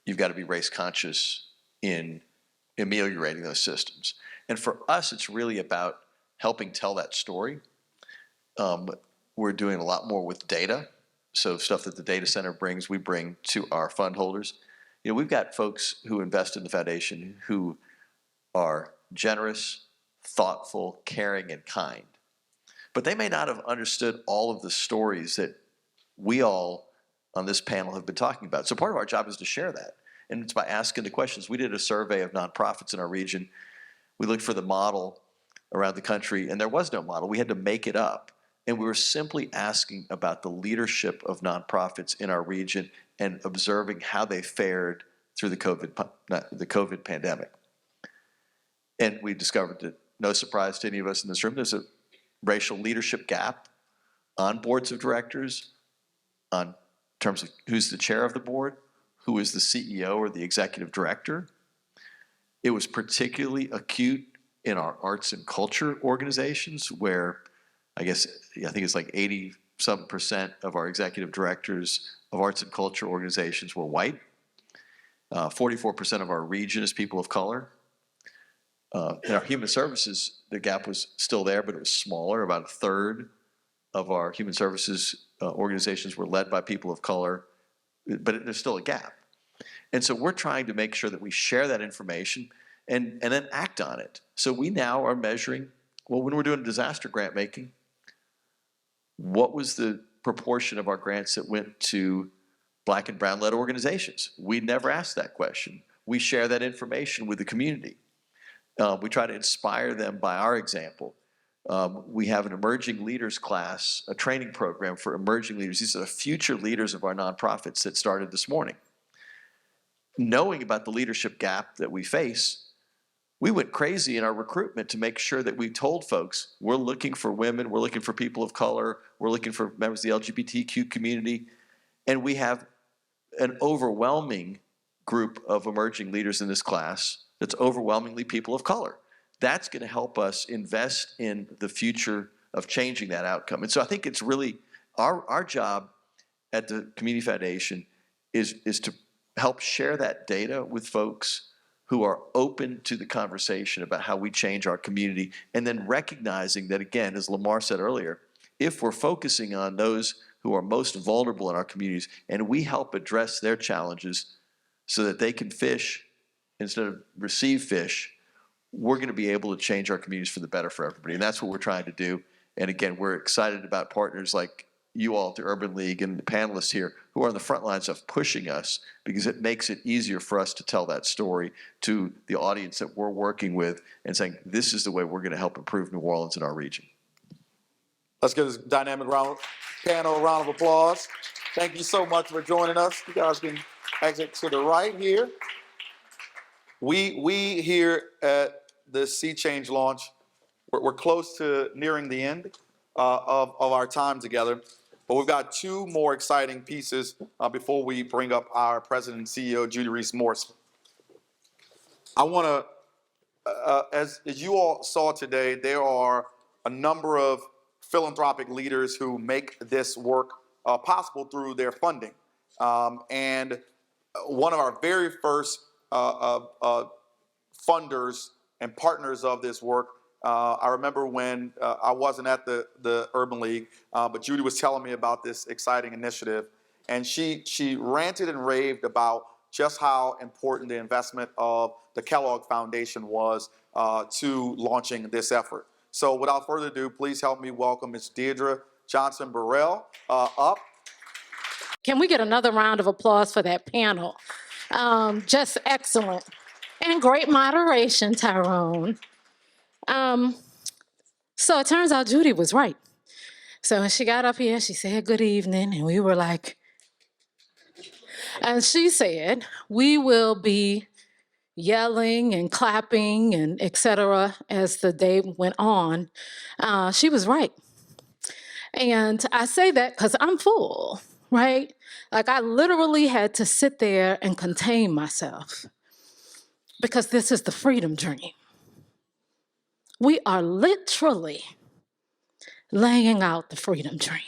you've got to be race conscious in ameliorating those systems. And for us, it's really about helping tell that story. We're doing a lot more with data. So stuff that the data center brings, we bring to our fund holders. We've got folks who invest in the foundation who are generous, thoughtful, caring, and kind. But they may not have understood all of the stories that we all on this panel have been talking about. So part of our job is to share that. And it's by asking the questions. We did a survey of nonprofits in our region. We looked for the model around the country, and there was no model. We had to make it up. And we were simply asking about the leadership of nonprofits in our region and observing how they fared through the COVID pandemic. And we discovered that, no surprise to any of us in this room, there's a racial leadership gap on boards of directors, on terms of who's the chair of the board, who is the CEO or the executive director. It was particularly acute in our arts and culture organizations, where I think it's like 80% of our executive directors of arts and culture organizations were white. 44% of our region is people of color. In our human services, the gap was still there, but it was smaller. About a third of our human services organizations were led by people of color, but there's still a gap. And so we're trying to make sure that we share that information and then act on it. So we now are measuring Well, when we're doing disaster grant making, what was the proportion of our grants that went to Black and brown-led organizations? We never asked that question. We share that information with the community. We try to inspire them by our example. We have an emerging leaders class, a training program for emerging leaders. These are the future leaders of our nonprofits that started this morning. Knowing about the leadership gap that we face, we went crazy in our recruitment to make sure that we told folks, we're looking for women, we're looking for people of color, we're looking for members of the LGBTQ community, and we have an overwhelming group of emerging leaders in this class that's overwhelmingly people of color. That's going to help us invest in the future of changing that outcome. And so I think it's really our job at the Community Foundation is to help share that data with folks who are open to the conversation about how we change our community, and then recognizing that, again, as Lamar said earlier, if we're focusing on those who are most vulnerable in our communities and we help address their challenges so that they can fish instead of receive fish, we're going to be able to change our communities for the better for everybody. And that's what we're trying to do. And again, we're excited about partners like you all at the Urban League and the panelists here who are on the front lines of pushing us, because it makes it easier for us to tell that story to the audience that we're working with and saying, this is the way we're going to help improve New Orleans and our region. Let's give this dynamic panel a round of applause. Thank you so much for joining us. You guys can exit to the right here. We here at the Sea Change launch, we're close to nearing the end of our time together, but we've got two more exciting pieces before we bring up our President and CEO, Judy Reese-Morse. I want to, as you all saw today, there are a number of philanthropic leaders who make this work possible through their funding. And one of our very first funders and partners of this work, I remember when I wasn't at the Urban League, but Judy was telling me about this exciting initiative, and she ranted and raved about just how important the investment of the Kellogg Foundation was to launching this effort. So without further ado, please help me welcome Ms. Deirdre Johnson Burrell up. Can we get another round of applause for that panel? Just excellent. And great moderation, Tyrone. So it turns out Judy was right. So when she got up here, she said, good evening, and we were like, and she said, we will be yelling and clapping and et cetera as the day went on. She was right. And I say that because I'm full, right? Like I literally had to sit there and contain myself because this is the freedom dream. We are literally laying out the freedom dream.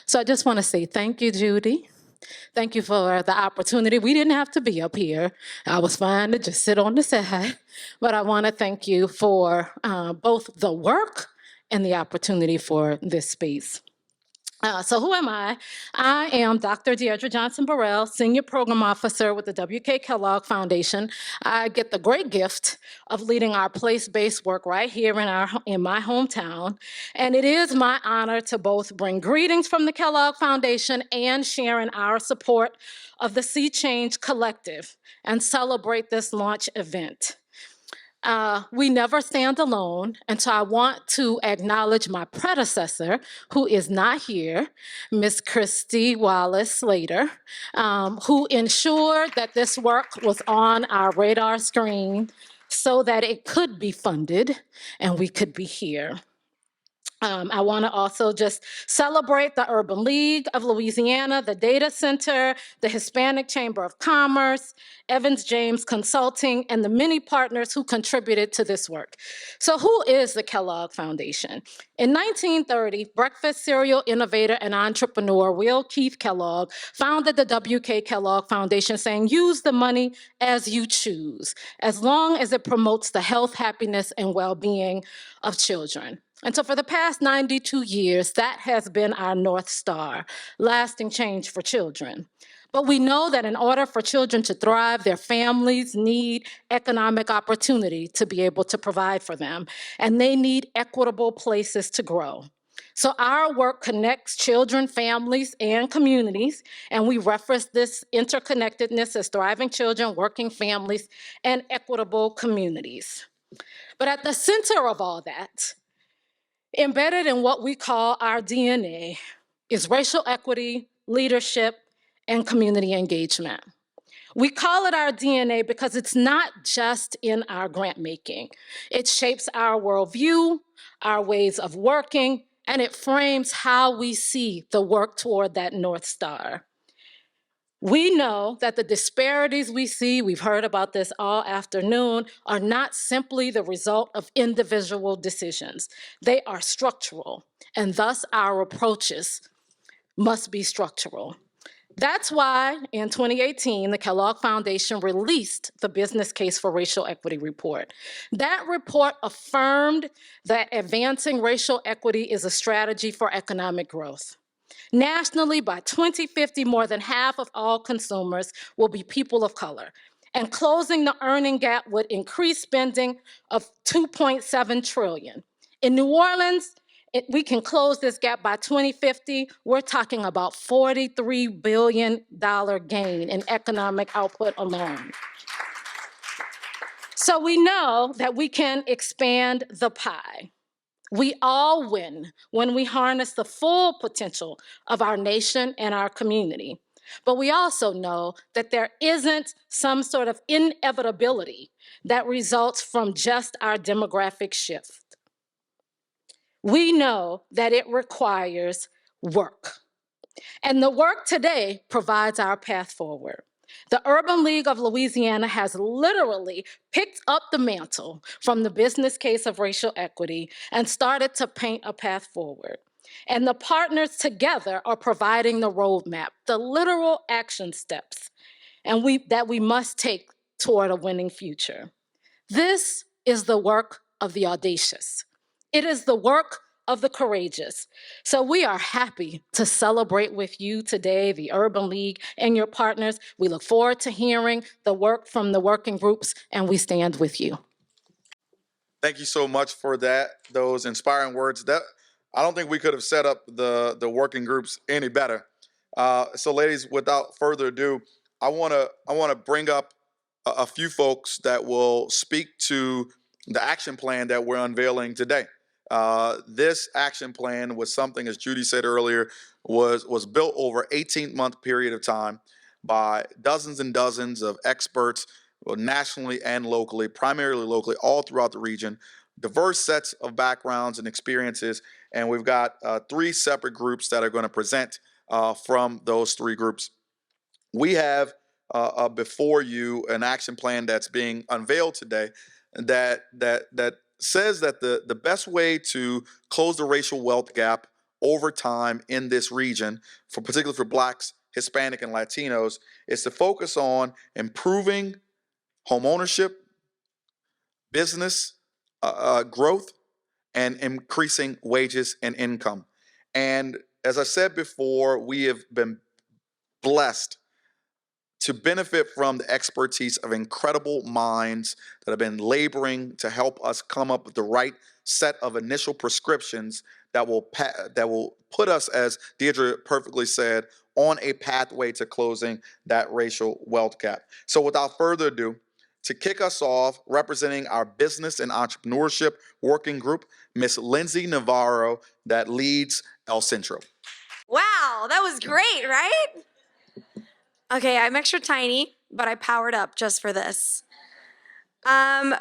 So I just want to say thank you, Judy. Thank you for the opportunity. We didn't have to be up here. I was fine to just sit on the side. But I want to thank you for both the work and the opportunity for this space. So who am I? I am Dr. Deirdre Johnson Burrell, Senior Program Officer with the W.K. Kellogg Foundation. I get the great gift of leading our place-based work right here in my hometown. And it is my honor to both bring greetings from the Kellogg Foundation and sharing our support of the Sea Change Collective and celebrate this launch event. We never stand alone, and so I want to acknowledge my predecessor, who is not here, Ms. Christy Wallace-Slater, who ensured that this work was on our radar screen so that it could be funded and we could be here. I want to also just celebrate the Urban League of Louisiana, the Data Center, the Hispanic Chamber of Commerce, Evans James Consulting, and the many partners who contributed to this work. So who is the Kellogg Foundation? In 1930, breakfast cereal innovator and entrepreneur Will Keith Kellogg founded the W.K. Kellogg Foundation, saying, use the money as you choose, as long as it promotes the health, happiness, and well-being of children. And so for the past 92 years, that has been our North Star, lasting change for children. But we know that in order for children to thrive, their families need economic opportunity to be able to provide for them, and they need equitable places to grow. So our work connects children, families, and communities, and we reference this interconnectedness as thriving children, working families, and equitable communities. But at the center of all that, embedded in what we call our DNA, is racial equity, leadership, and community engagement. We call it our DNA because it's not just in our grant making. It shapes our worldview, our ways of working, and it frames how we see the work toward that North Star. We know that the disparities we see, we've heard about this all afternoon, are not simply the result of individual decisions. They are structural, and thus our approaches must be structural. That's why in 2018, the Kellogg Foundation released the Business Case for Racial Equity report. That report affirmed that advancing racial equity is a strategy for economic growth. Nationally, by 2050, more than half of all consumers will be people of color, and closing the earning gap would increase spending of $2.7 trillion. In New Orleans, we can close this gap by 2050. We're talking about $43 billion gain in economic output alone. So we know that we can expand the pie. We all win when we harness the full potential of our nation and our community. But we also know that there isn't some sort of inevitability that results from just our demographic shift. We know that it requires work. And the work today provides our path forward. The Urban League of Louisiana has literally picked up the mantle from the Business Case of Racial Equity and started to paint a path forward. And the partners together are providing the roadmap, the literal action steps, that we must take toward a winning future. This is the work of the audacious. It is the work of the courageous. So we are happy to celebrate with you today, the Urban League and your partners. We look forward to hearing the work from the working groups, and we stand with you. Thank you so much for those inspiring words. I don't think we could have set up the working groups any better. So ladies, without further ado, I want to bring up a few folks that will speak to the action plan that we're unveiling today. This action plan was something, as Judy said earlier, was built over an 18-month period of time by dozens and dozens of experts, nationally and locally, primarily locally, all throughout the region, diverse sets of backgrounds and experiences. And we've got 3 separate groups that are going to present from those 3 groups. We have before you an action plan that's being unveiled today that says that the best way to close the racial wealth gap over time in this region, particularly for Blacks, Hispanic, and Latinos, is to focus on improving homeownership, business growth, and increasing wages and income. And as I said before, we have been blessed to benefit from the expertise of incredible minds that have been laboring to help us come up with the right set of initial prescriptions that will put us, as Deirdre perfectly said, on a pathway to closing that racial wealth gap. So without further ado, to kick us off, representing our business and entrepreneurship working group, Miss Lindsay Navarro, that leads El Centro. Wow, that was great, right? Okay, I'm extra tiny, but I powered up just for this.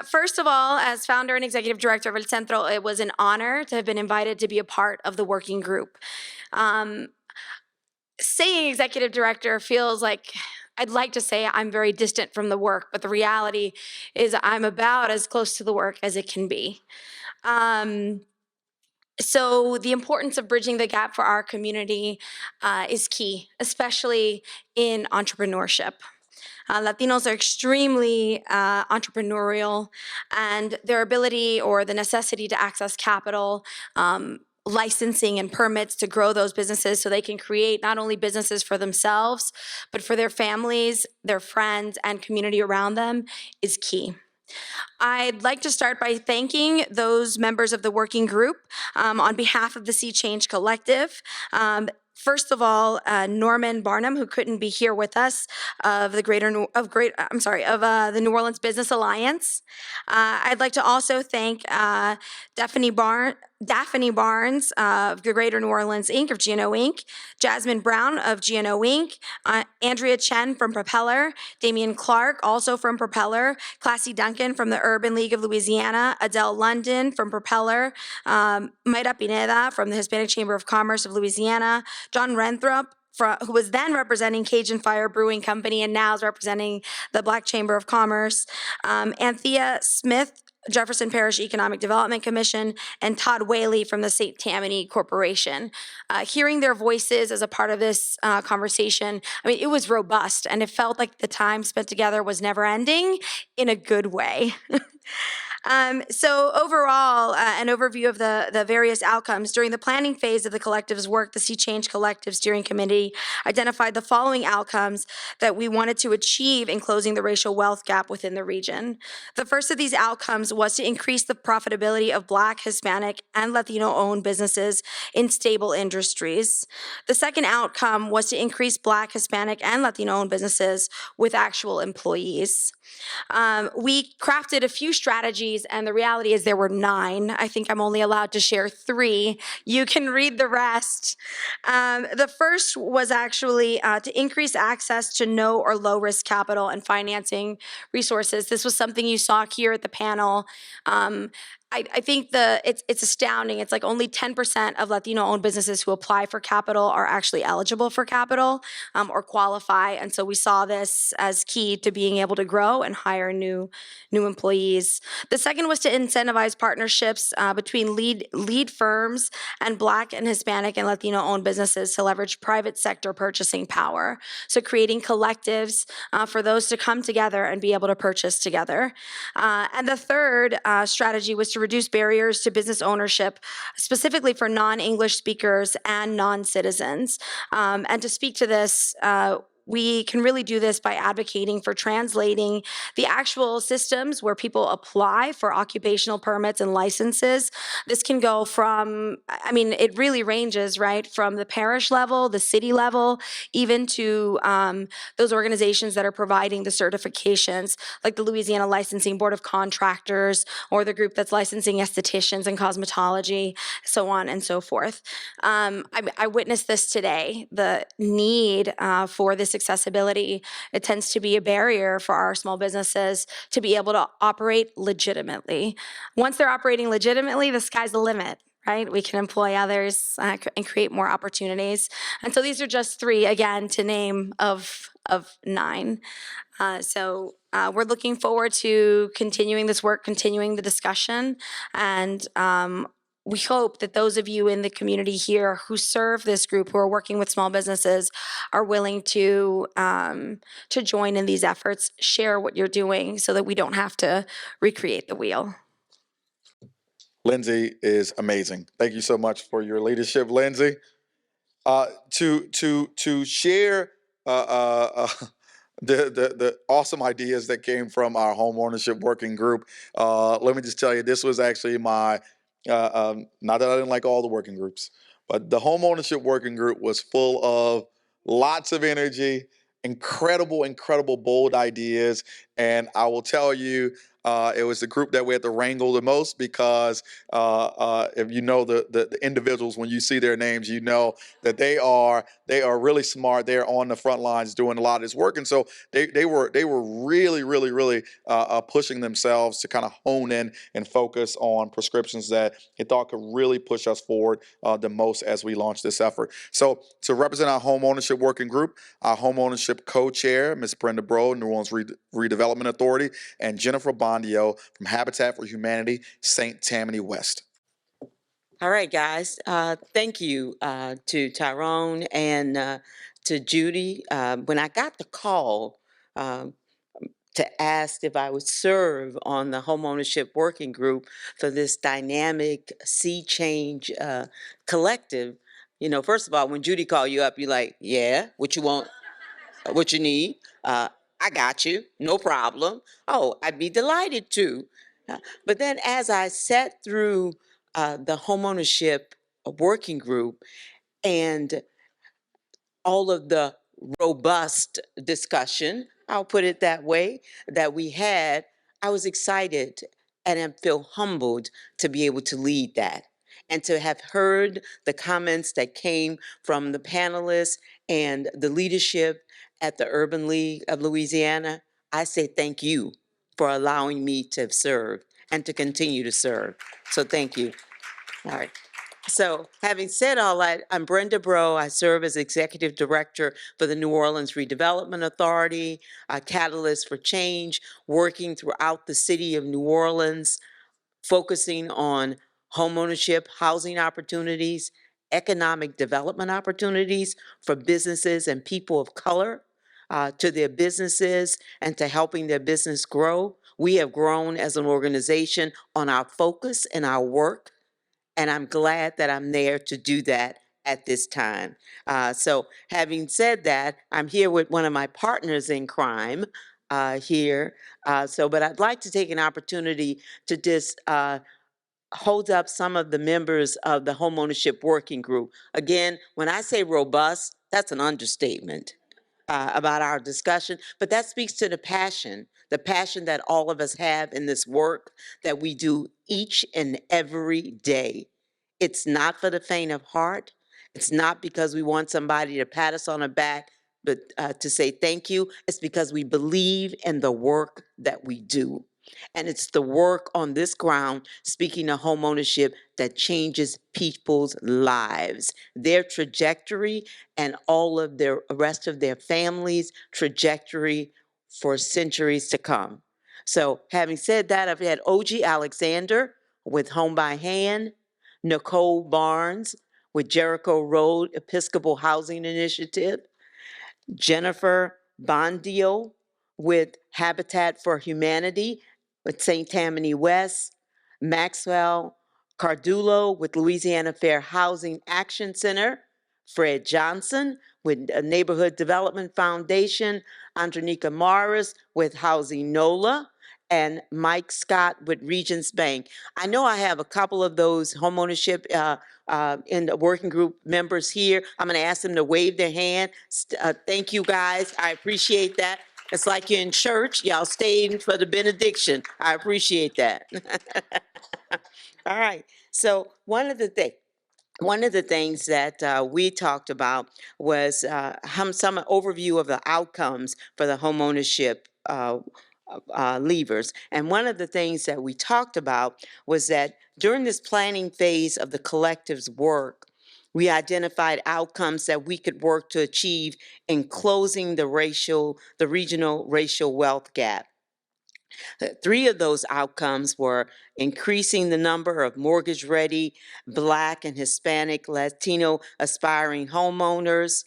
First of all, as founder and executive director of El Centro, it was an honor to have been invited to be a part of the working group. Saying executive director feels like I'd like to say I'm very distant from the work, but the reality is I'm about as close to the work as it can be. So the importance of bridging the gap for our community is key, especially in entrepreneurship. Latinos are extremely entrepreneurial, and their ability or the necessity to access capital licensing and permits to grow those businesses so they can create not only businesses for themselves, but for their families, their friends, and community around them is key. I'd like to start by thanking those members of the working group on behalf of the Sea Change Collective. First of all, Norman Barnum, who couldn't be here with us, of the the New Orleans Business Alliance. I'd like to also thank Daphne Barnes of the Greater New Orleans Inc. of GNO Inc., Jasmine Brown of GNO Inc., Andrea Chen from Propeller, Damian Clark also from Propeller, Classy Duncan from the Urban League of Louisiana, Adele London from Propeller, Mayra Pineda from the Hispanic Chamber of Commerce of Louisiana, John Renthrope, who was then representing Cajun Fire Brewing Company and now is representing the Black Chamber of Commerce, Anthea Smith, Jefferson Parish Economic Development Commission, and Todd Whaley from the St. Tammany Corporation. Hearing their voices as a part of this conversation, I mean, it was robust, and it felt like the time spent together was never ending in a good way. So overall, an overview of the various outcomes. During the planning phase of the collective's work, the Sea Change Collective Steering Committee identified the following outcomes that we wanted to achieve in closing the racial wealth gap within the region. The first of these outcomes was to increase the profitability of Black, Hispanic, and Latino-owned businesses in stable industries. The second outcome was to increase Black, Hispanic, and Latino-owned businesses with actual employees. We crafted a few strategies, and the reality is there were 9. I think I'm only allowed to share 3. You can read the rest. The first was actually to increase access to no or low risk capital and financing resources. This was something you saw here at the panel. I think it's astounding. It's like only 10% of Latino-owned businesses who apply for capital are actually eligible for capital or qualify. And so we saw this as key to being able to grow and hire new employees. The second was to incentivize partnerships between lead firms and Black and Hispanic and Latino-owned businesses to leverage private sector purchasing power. So creating collectives for those to come together and be able to purchase together. And the third strategy was to reduce barriers to business ownership, specifically for non-English speakers and non-citizens. And to speak to this, we can really do this by advocating for translating the actual systems where people apply for occupational permits and licenses. This can go from, I mean, it really ranges, right, from the parish level, the city level, even to those organizations that are providing the certifications, like the Louisiana Licensing Board of Contractors, or the group that's licensing estheticians and cosmetology, so on and so forth. I witnessed this today, the need for this accessibility. It tends to be a barrier for our small businesses to be able to operate legitimately. Once they're operating legitimately, the sky's the limit, right? We can employ others and create more opportunities. And so these are just 3, again, to name of 9. So we're looking forward to continuing this work, continuing the discussion, and we hope that those of you in the community here who serve this group, who are working with small businesses, are willing to join in these efforts, share what you're doing so that we don't have to recreate the wheel. Lindsay is amazing. Thank you so much for your leadership, Lindsay. To share the awesome ideas that came from our homeownership working group. Let me just tell you, this was actually my, not that I didn't like all the working groups, but the homeownership working group was full of lots of energy, incredible, bold ideas. And I will tell you, it was the group that we had to wrangle the most because if you know the individuals, when you see their names, you know that they are really smart. They're on the front lines doing a lot of this work, and so they were really pushing themselves to kind of hone in and focus on prescriptions that they thought could really push us forward the most as we launch this effort. So to represent our home ownership working group, our home ownership co-chair, Ms. Brenda Burrell, New Orleans Redevelopment Authority, and Jennifer Bondio from Habitat for Humanity, St. Tammany West. All right, guys. Thank you to Tyrone and to Judy. When I got the call to ask if I would serve on the homeownership working group for this dynamic sea change collective. You know, first of all, when Judy called you up, you're like, yeah, what you want, what you need? I got you, no problem. Oh, I'd be delighted to. But then as I sat through the homeownership working group and all of the robust discussion, I'll put it that way, that we had, I was excited and I feel humbled to be able to lead that and to have heard the comments that came from the panelists and the leadership at the Urban League of Louisiana. I say thank you for allowing me to serve and to continue to serve. So thank you. All right. So having said all that, I'm Brenda Burrell. I serve as Executive Director for the New Orleans Redevelopment Authority, a catalyst for change, working throughout the city of New Orleans, focusing on homeownership, housing opportunities, economic development opportunities for businesses and people of color, to their businesses and to helping their business grow. We have grown as an organization on our focus and our work, and I'm glad that I'm there to do that at this time. So having said that, I'm here with one of my partners in crime here. But I'd like to take an opportunity to just hold up some of the members of the homeownership working group. Again, when I say robust, that's an understatement about our discussion, but that speaks to the passion that all of us have in this work that we do each and every day. It's not for the faint of heart. It's not because we want somebody to pat us on the back, but to say thank you. It's because we believe in the work that we do. And it's the work on this ground, speaking of homeownership, that changes people's lives, their trajectory, and all of the rest of their families' trajectory for centuries to come. So having said that, I've had OG Alexander with Home by Hand, Nicole Barnes with Jericho Road Episcopal Housing Initiative, Jennifer Bondio with Habitat for Humanity with St. Tammany West, Maxwell Cardulo with Louisiana Fair Housing Action Center, Fred Johnson with Neighborhood Development Foundation, Andronika Morris with Housing NOLA, and Mike Scott with Regions Bank. I know I have a couple of those homeownership in the working group members here. I'm going to ask them to wave their hand. Thank you, guys. I appreciate that. It's like you're in church. Y'all stayed for the benediction. I appreciate that. All right. So one of the things that we talked about was some overview of the outcomes for the homeownership levers. And one of the things that we talked about was that during this planning phase of the collective's work, we identified outcomes that we could work to achieve in closing the regional racial wealth gap. Three of those outcomes were increasing the number of mortgage-ready Black and Hispanic Latino aspiring homeowners.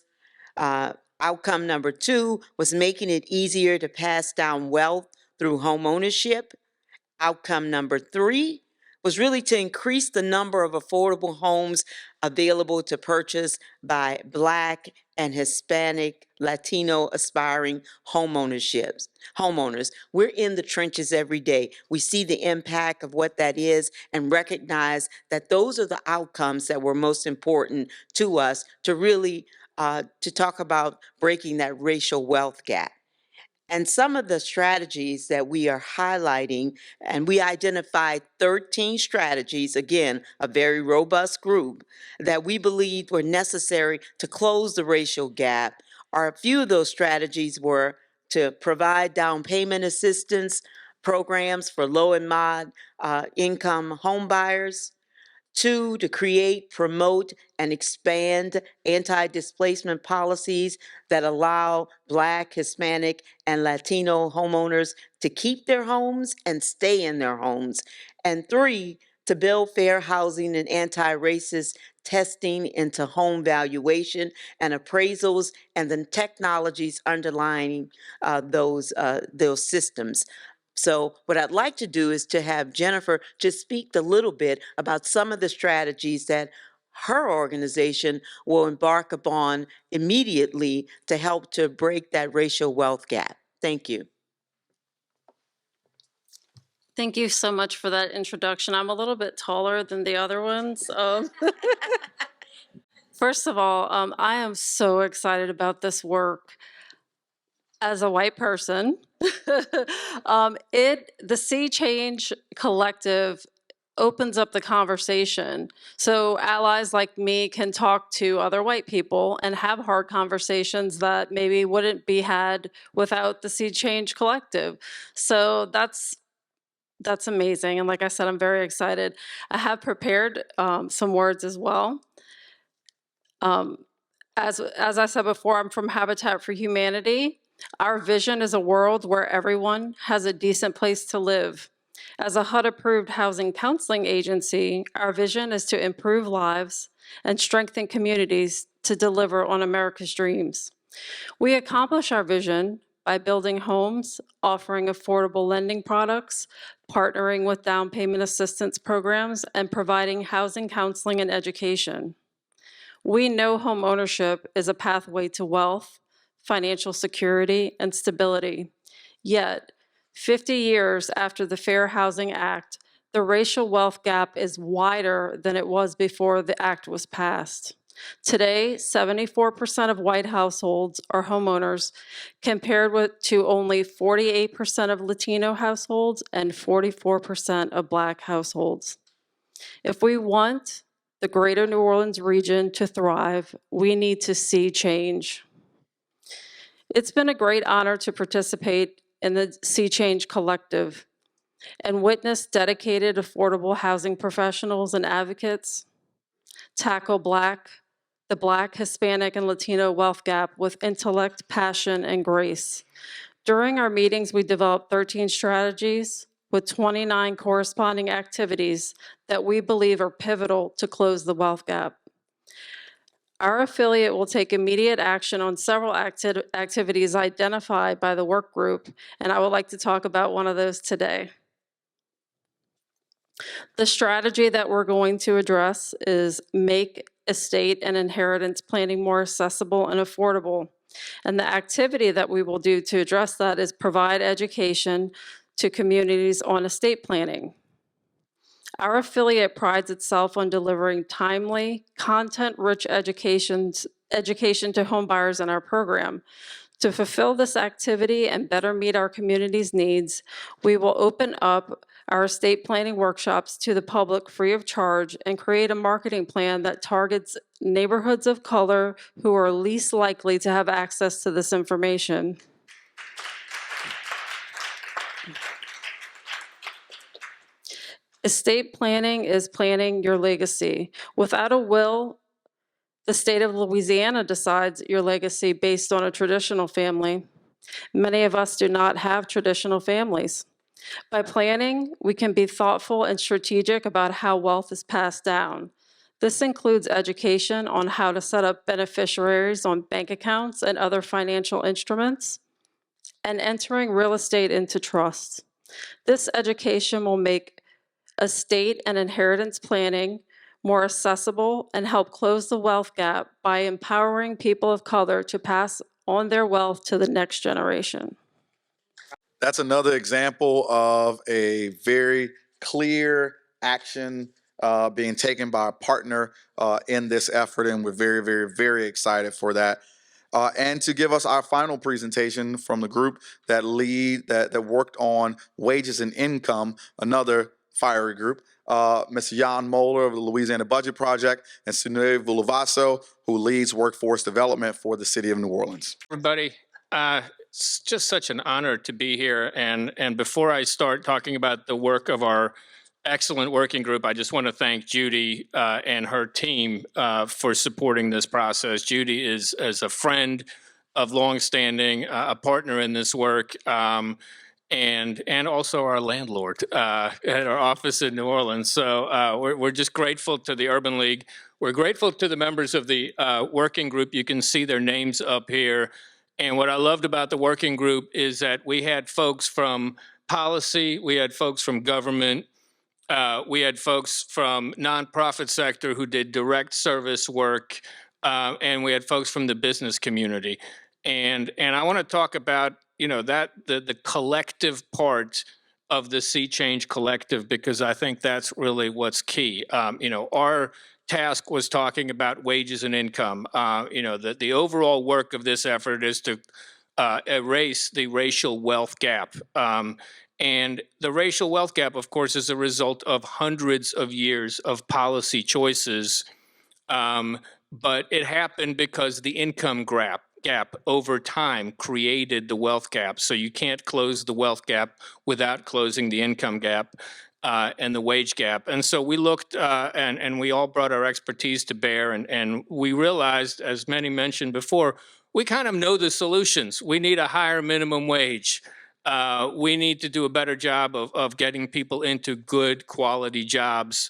Outcome number 2 was making it easier to pass down wealth through homeownership. Outcome number 3 was really to increase the number of affordable homes available to purchase by Black and Hispanic Latino aspiring homeowners. We're in the trenches every day. We see the impact of what that is and recognize that those are the outcomes that were most important to us to really to talk about breaking that racial wealth gap. And some of the strategies that we are highlighting, and we identified 13 strategies, again, a very robust group, that we believed were necessary to close the racial gap. A few of those strategies were to provide down payment assistance programs for low and mod income home buyers. 2, to create, promote, and expand anti-displacement policies that allow Black, Hispanic, and Latino homeowners to keep their homes and stay in their homes. And 3, to build fair housing and anti-racist testing into home valuation and appraisals and the technologies underlying those systems. So what I'd like to do is to have Jennifer just speak a little bit about some of the strategies that her organization will embark upon immediately to help to break that racial wealth gap. Thank you. Thank you so much for that introduction. I'm a little bit taller than the other ones. First of all, I am so excited about this work. As a white person, the Sea Change Collective opens up the conversation. So allies like me can talk to other white people and have hard conversations that maybe wouldn't be had without the Sea Change Collective. So that's amazing. And like I said, I'm very excited. I have prepared some words as well. As I said before, I'm from Habitat for Humanity. Our vision is a world where everyone has a decent place to live. As a HUD-approved housing counseling agency, our vision is to improve lives and strengthen communities to deliver on America's dreams. We accomplish our vision by building homes, offering affordable lending products, partnering with down payment assistance programs, and providing housing counseling and education. We know home ownership is a pathway to wealth, financial security, and stability. Yet, 50 years after the Fair Housing Act, the racial wealth gap is wider than it was before the act was passed. Today, 74% of white households are homeowners, compared to only 48% of Latino households and 44% of Black households. If we want the greater New Orleans region to thrive, we need to see change. It's been a great honor to participate in the Sea Change Collective and witness dedicated, affordable housing professionals and advocates tackle the Black, Hispanic, and Latino wealth gap with intellect, passion, and grace. During our meetings, we developed 13 strategies with 29 corresponding activities that we believe are pivotal to close the wealth gap. Our affiliate will take immediate action on several activities identified by the work group, and I would like to talk about one of those today. The strategy that we're going to address is make estate and inheritance planning more accessible and affordable. And the activity that we will do to address that is provide education to communities on estate planning. Our affiliate prides itself on delivering timely, content-rich education to homebuyers in our program. To fulfill this activity and better meet our community's needs, we will open up our estate planning workshops to the public free of charge and create a marketing plan that targets neighborhoods of color who are least likely to have access to this information. Estate planning is planning your legacy. Without a will, the state of Louisiana decides your legacy based on a traditional family. Many of us do not have traditional families. By planning, we can be thoughtful and strategic about how wealth is passed down. This includes education on how to set up beneficiaries on bank accounts and other financial instruments, and entering real estate into trust. This education will make estate and inheritance planning more accessible and help close the wealth gap by empowering people of color to pass on their wealth to the next generation. That's another example of a very clear action being taken by a partner in this effort, and we're very, very, very excited for that. And to give us our final presentation from the group that worked on wages and income, another fiery group, Mr. Jan Moeller of the Louisiana Budget Project, and Sunil Vulavaso, who leads workforce development for the city of New Orleans. Everybody, it's just such an honor to be here. And before I start talking about the work of our excellent working group, I just want to thank Judy and her team for supporting this process. Judy is a friend of longstanding, a partner in this work. and also our landlord at our office in New Orleans. So we're just grateful to the Urban League. We're grateful to the members of the working group. You can see their names up here. And what I loved about the working group is that we had folks from policy, we had folks from government, we had folks from nonprofit sector who did direct service work, and we had folks from the business community. And I want to talk about, that the collective part of the Sea Change Collective, because I think that's really what's key. Our task was talking about wages and income. The overall work of this effort is to erase the racial wealth gap. And the racial wealth gap, of course, is a result of hundreds of years of policy choices. But it happened because the income gap over time created the wealth gap. So you can't close the wealth gap without closing the income gap and the wage gap. And so we looked and we all brought our expertise to bear. And we realized, as many mentioned before, we kind of know the solutions. We need a higher minimum wage. We need to do a better job of getting people into good quality jobs.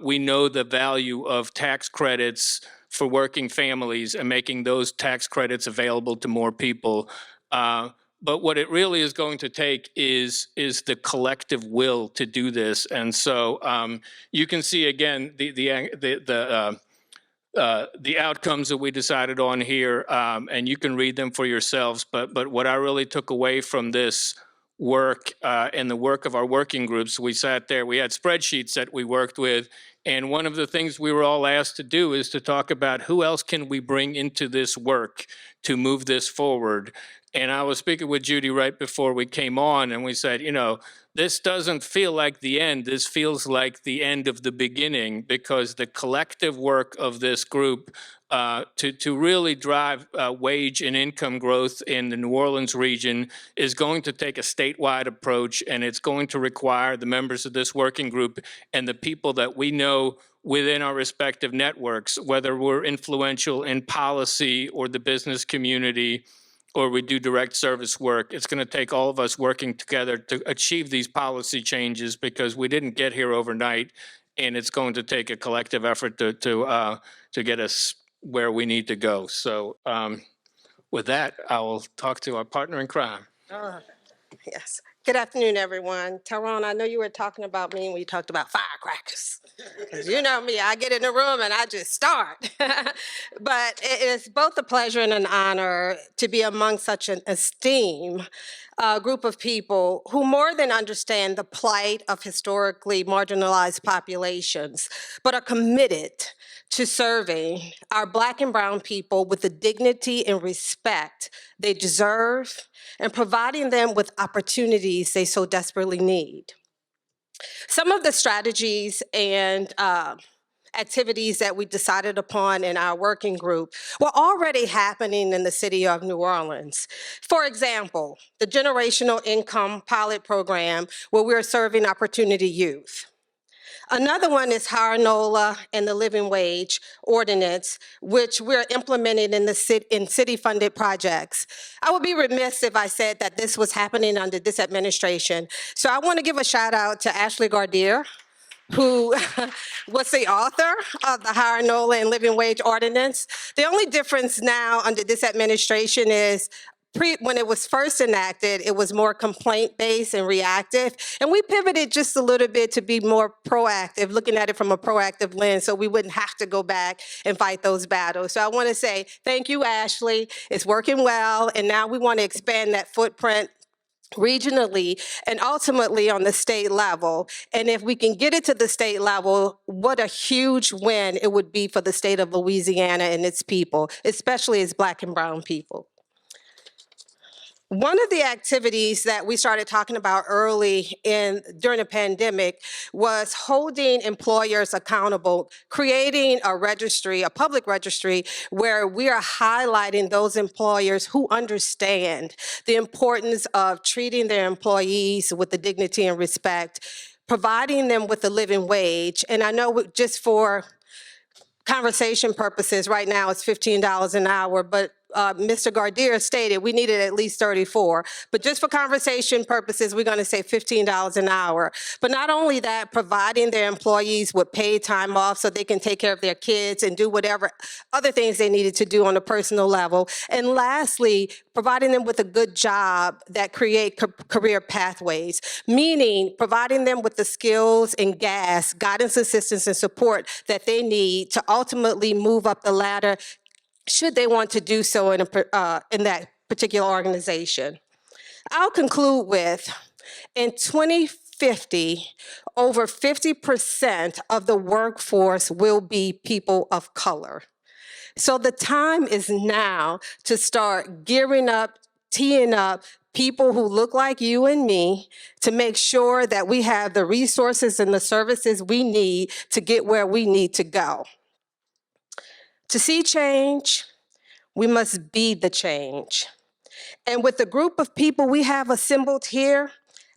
We know the value of tax credits for working families and making those tax credits available to more people. But what it really is going to take is the collective will to do this. And so you can see again the outcomes that we decided on here, and you can read them for yourselves. But what I really took away from this work and the work of our working groups, we sat there, we had spreadsheets that we worked with, and one of the things we were all asked to do is to talk about who else can we bring into this work to move this forward. And I was speaking with Judy right before we came on, and we said, this doesn't feel like the end. This feels like the end of the beginning, because the collective work of this group to really drive wage and income growth in the New Orleans region is going to take a statewide approach, and it's going to require the members of this working group and the people that we know within our respective networks, whether we're influential in policy or the business community, or we do direct service work. It's going to take all of us working together to achieve these policy changes, because we didn't get here overnight, and it's going to take a collective effort to get us where we need to go. So with that, I will talk to our partner in crime. Yes. Good afternoon, everyone. Tyrone, I know you were talking about me when you talked about firecrackers. Because you know me, I get in the room and I just start. But it is both a pleasure and an honor to be among such an esteemed group of people who more than understand the plight of historically marginalized populations, but are committed to serving our Black and brown people with the dignity and respect they deserve, and providing them with opportunities they so desperately need. Some of the strategies and activities that we decided upon in our working group were already happening in the city of New Orleans. For example, the Generational Income Pilot Program, where we're serving opportunity youth. Another one is HRNOLA and the Living Wage Ordinance, which we're implementing in city-funded projects. I would be remiss if I said that this was happening under this administration. So I want to give a shout out to Ashley Gardier, who was the author of the HRNOLA and Living Wage Ordinance. The only difference now under this administration is when it was first enacted, it was more complaint-based and reactive, and we pivoted just a little bit to be more proactive, looking at it from a proactive lens, so we wouldn't have to go back and fight those battles. So I want to say thank you, Ashley. It's working well, and now we want to expand that footprint regionally and ultimately on the state level. And if we can get it to the state level, what a huge win it would be for the state of Louisiana and its people, especially its Black and brown people. One of the activities that we started talking about early during the pandemic was holding employers accountable, creating a registry, a public registry, where we are highlighting those employers who understand the importance of treating their employees with the dignity and respect, providing them with a living wage. And I know just for conversation purposes, right now it's $15 an hour, but Mr. Gardier stated, we needed at least 34. But just for conversation purposes, we're going to say $15 an hour. But not only that, providing their employees with paid time off so they can take care of their kids and do whatever other things they needed to do on a personal level. And lastly, providing them with a good job that create career pathways, meaning providing them with the skills and guidance, assistance, and support that they need to ultimately move up the ladder should they want to do so in that particular organization. I'll conclude with, in 2050, over 50% of the workforce will be people of color. So the time is now to start gearing up, teeing up people who look like you and me to make sure that we have the resources and the services we need to get where we need to go. To see change, we must be the change. And with the group of people we have assembled here,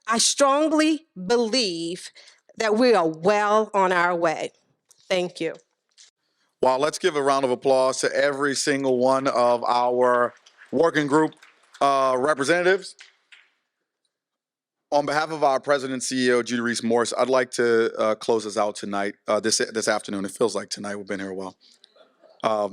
I strongly believe that we are well on our way. Thank you. Well, let's give a round of applause to every single one of our working group representatives. On behalf of our president and CEO, Judy Reese Morris, I'd like to close us out tonight, this afternoon. It feels like tonight. We've been here a while. I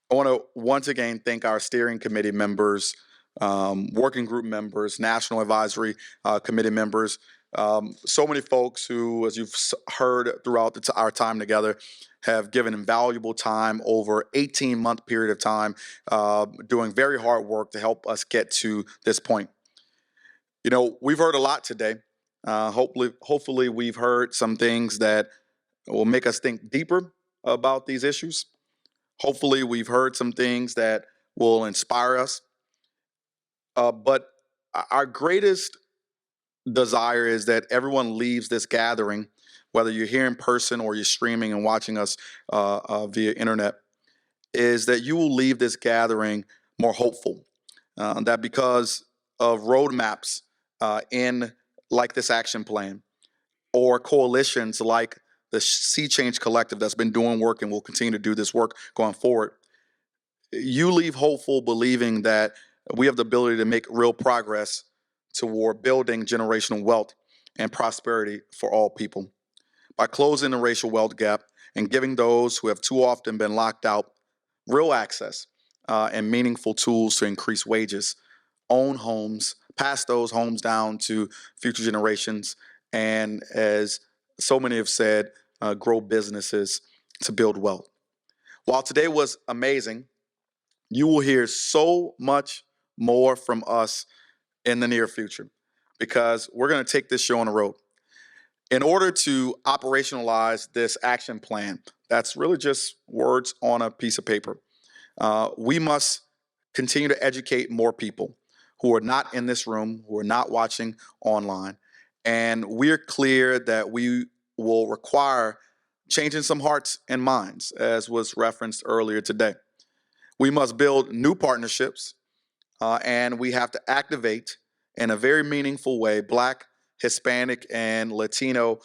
want to once again thank our steering committee members, working group members, national advisory committee members, so many folks who, as you've heard throughout our time together, have given invaluable time over 18-month period of time, doing very hard work to help us get to this point. You know, we've heard a lot today. Hopefully we've heard some things that will make us think deeper about these issues. Hopefully we've heard some things that will inspire us. But our greatest desire is that everyone leaves this gathering, whether you're here in person or you're streaming and watching us via internet, is that you will leave this gathering more hopeful. That because of roadmaps in like this action plan or coalitions like the Sea Change Collective that's been doing work and will continue to do this work going forward, you leave hopeful believing that we have the ability to make real progress toward building generational wealth and prosperity for all people. By closing the racial wealth gap and giving those who have too often been locked out real access and meaningful tools to increase wages, own homes, pass those homes down to future generations, and as so many have said, grow businesses to build wealth. While today was amazing, you will hear so much more from us in the near future because we're going to take this show on the road. In order to operationalize this action plan, that's really just words on a piece of paper, we must continue to educate more people who are not in this room, who are not watching online. And we're clear that we will require changing some hearts and minds, as was referenced earlier today. We must build new partnerships, and we have to activate in a very meaningful way Black, Hispanic, and Latino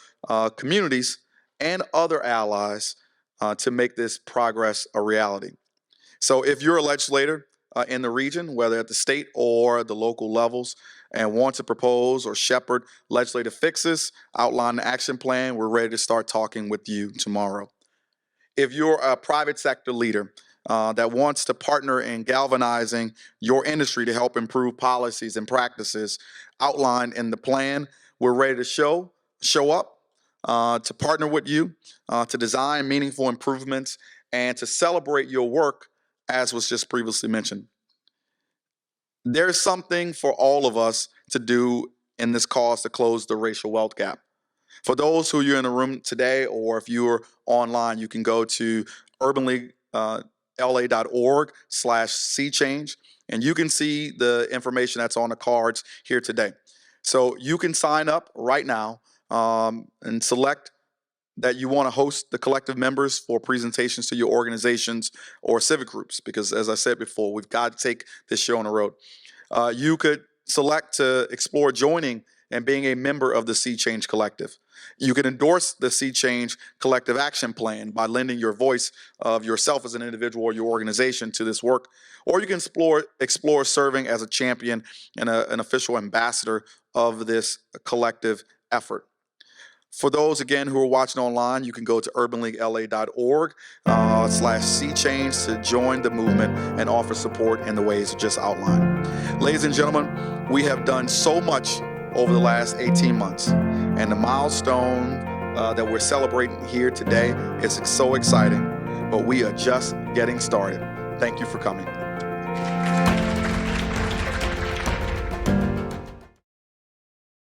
communities and other allies to make this progress a reality. So if you're a legislator in the region, whether at the state or the local levels, and want to propose or shepherd legislative fixes, outline the action plan, we're ready to start talking with you tomorrow. If you're a private sector leader that wants to partner in galvanizing your industry to help improve policies and practices outlined in the plan, we're ready to show up, to partner with you, to design meaningful improvements, and to celebrate your work, as was just previously mentioned. There's something for all of us to do in this cause to close the racial wealth gap. For those who are in the room today, or if you're online, you can go to urbanleaguela.org/seachange, and you can see the information that's on the cards here today. So you can sign up right now and select that you want to host the collective members for presentations to your organizations or civic groups, because as I said before, we've got to take this show on the road. You could select to explore joining and being a member of the Sea Change Collective. You can endorse the Sea Change Collective Action Plan by lending your voice of yourself as an individual or your organization to this work, or you can explore serving as a champion and an official ambassador of this collective effort. For those, again, who are watching online, you can go to urbanleaguela.org/SeaChange to join the movement and offer support in the ways just outlined. Ladies and gentlemen, we have done so much over the last 18 months, and the milestone that we're celebrating here today is so exciting, but we are just getting started. Thank you for coming.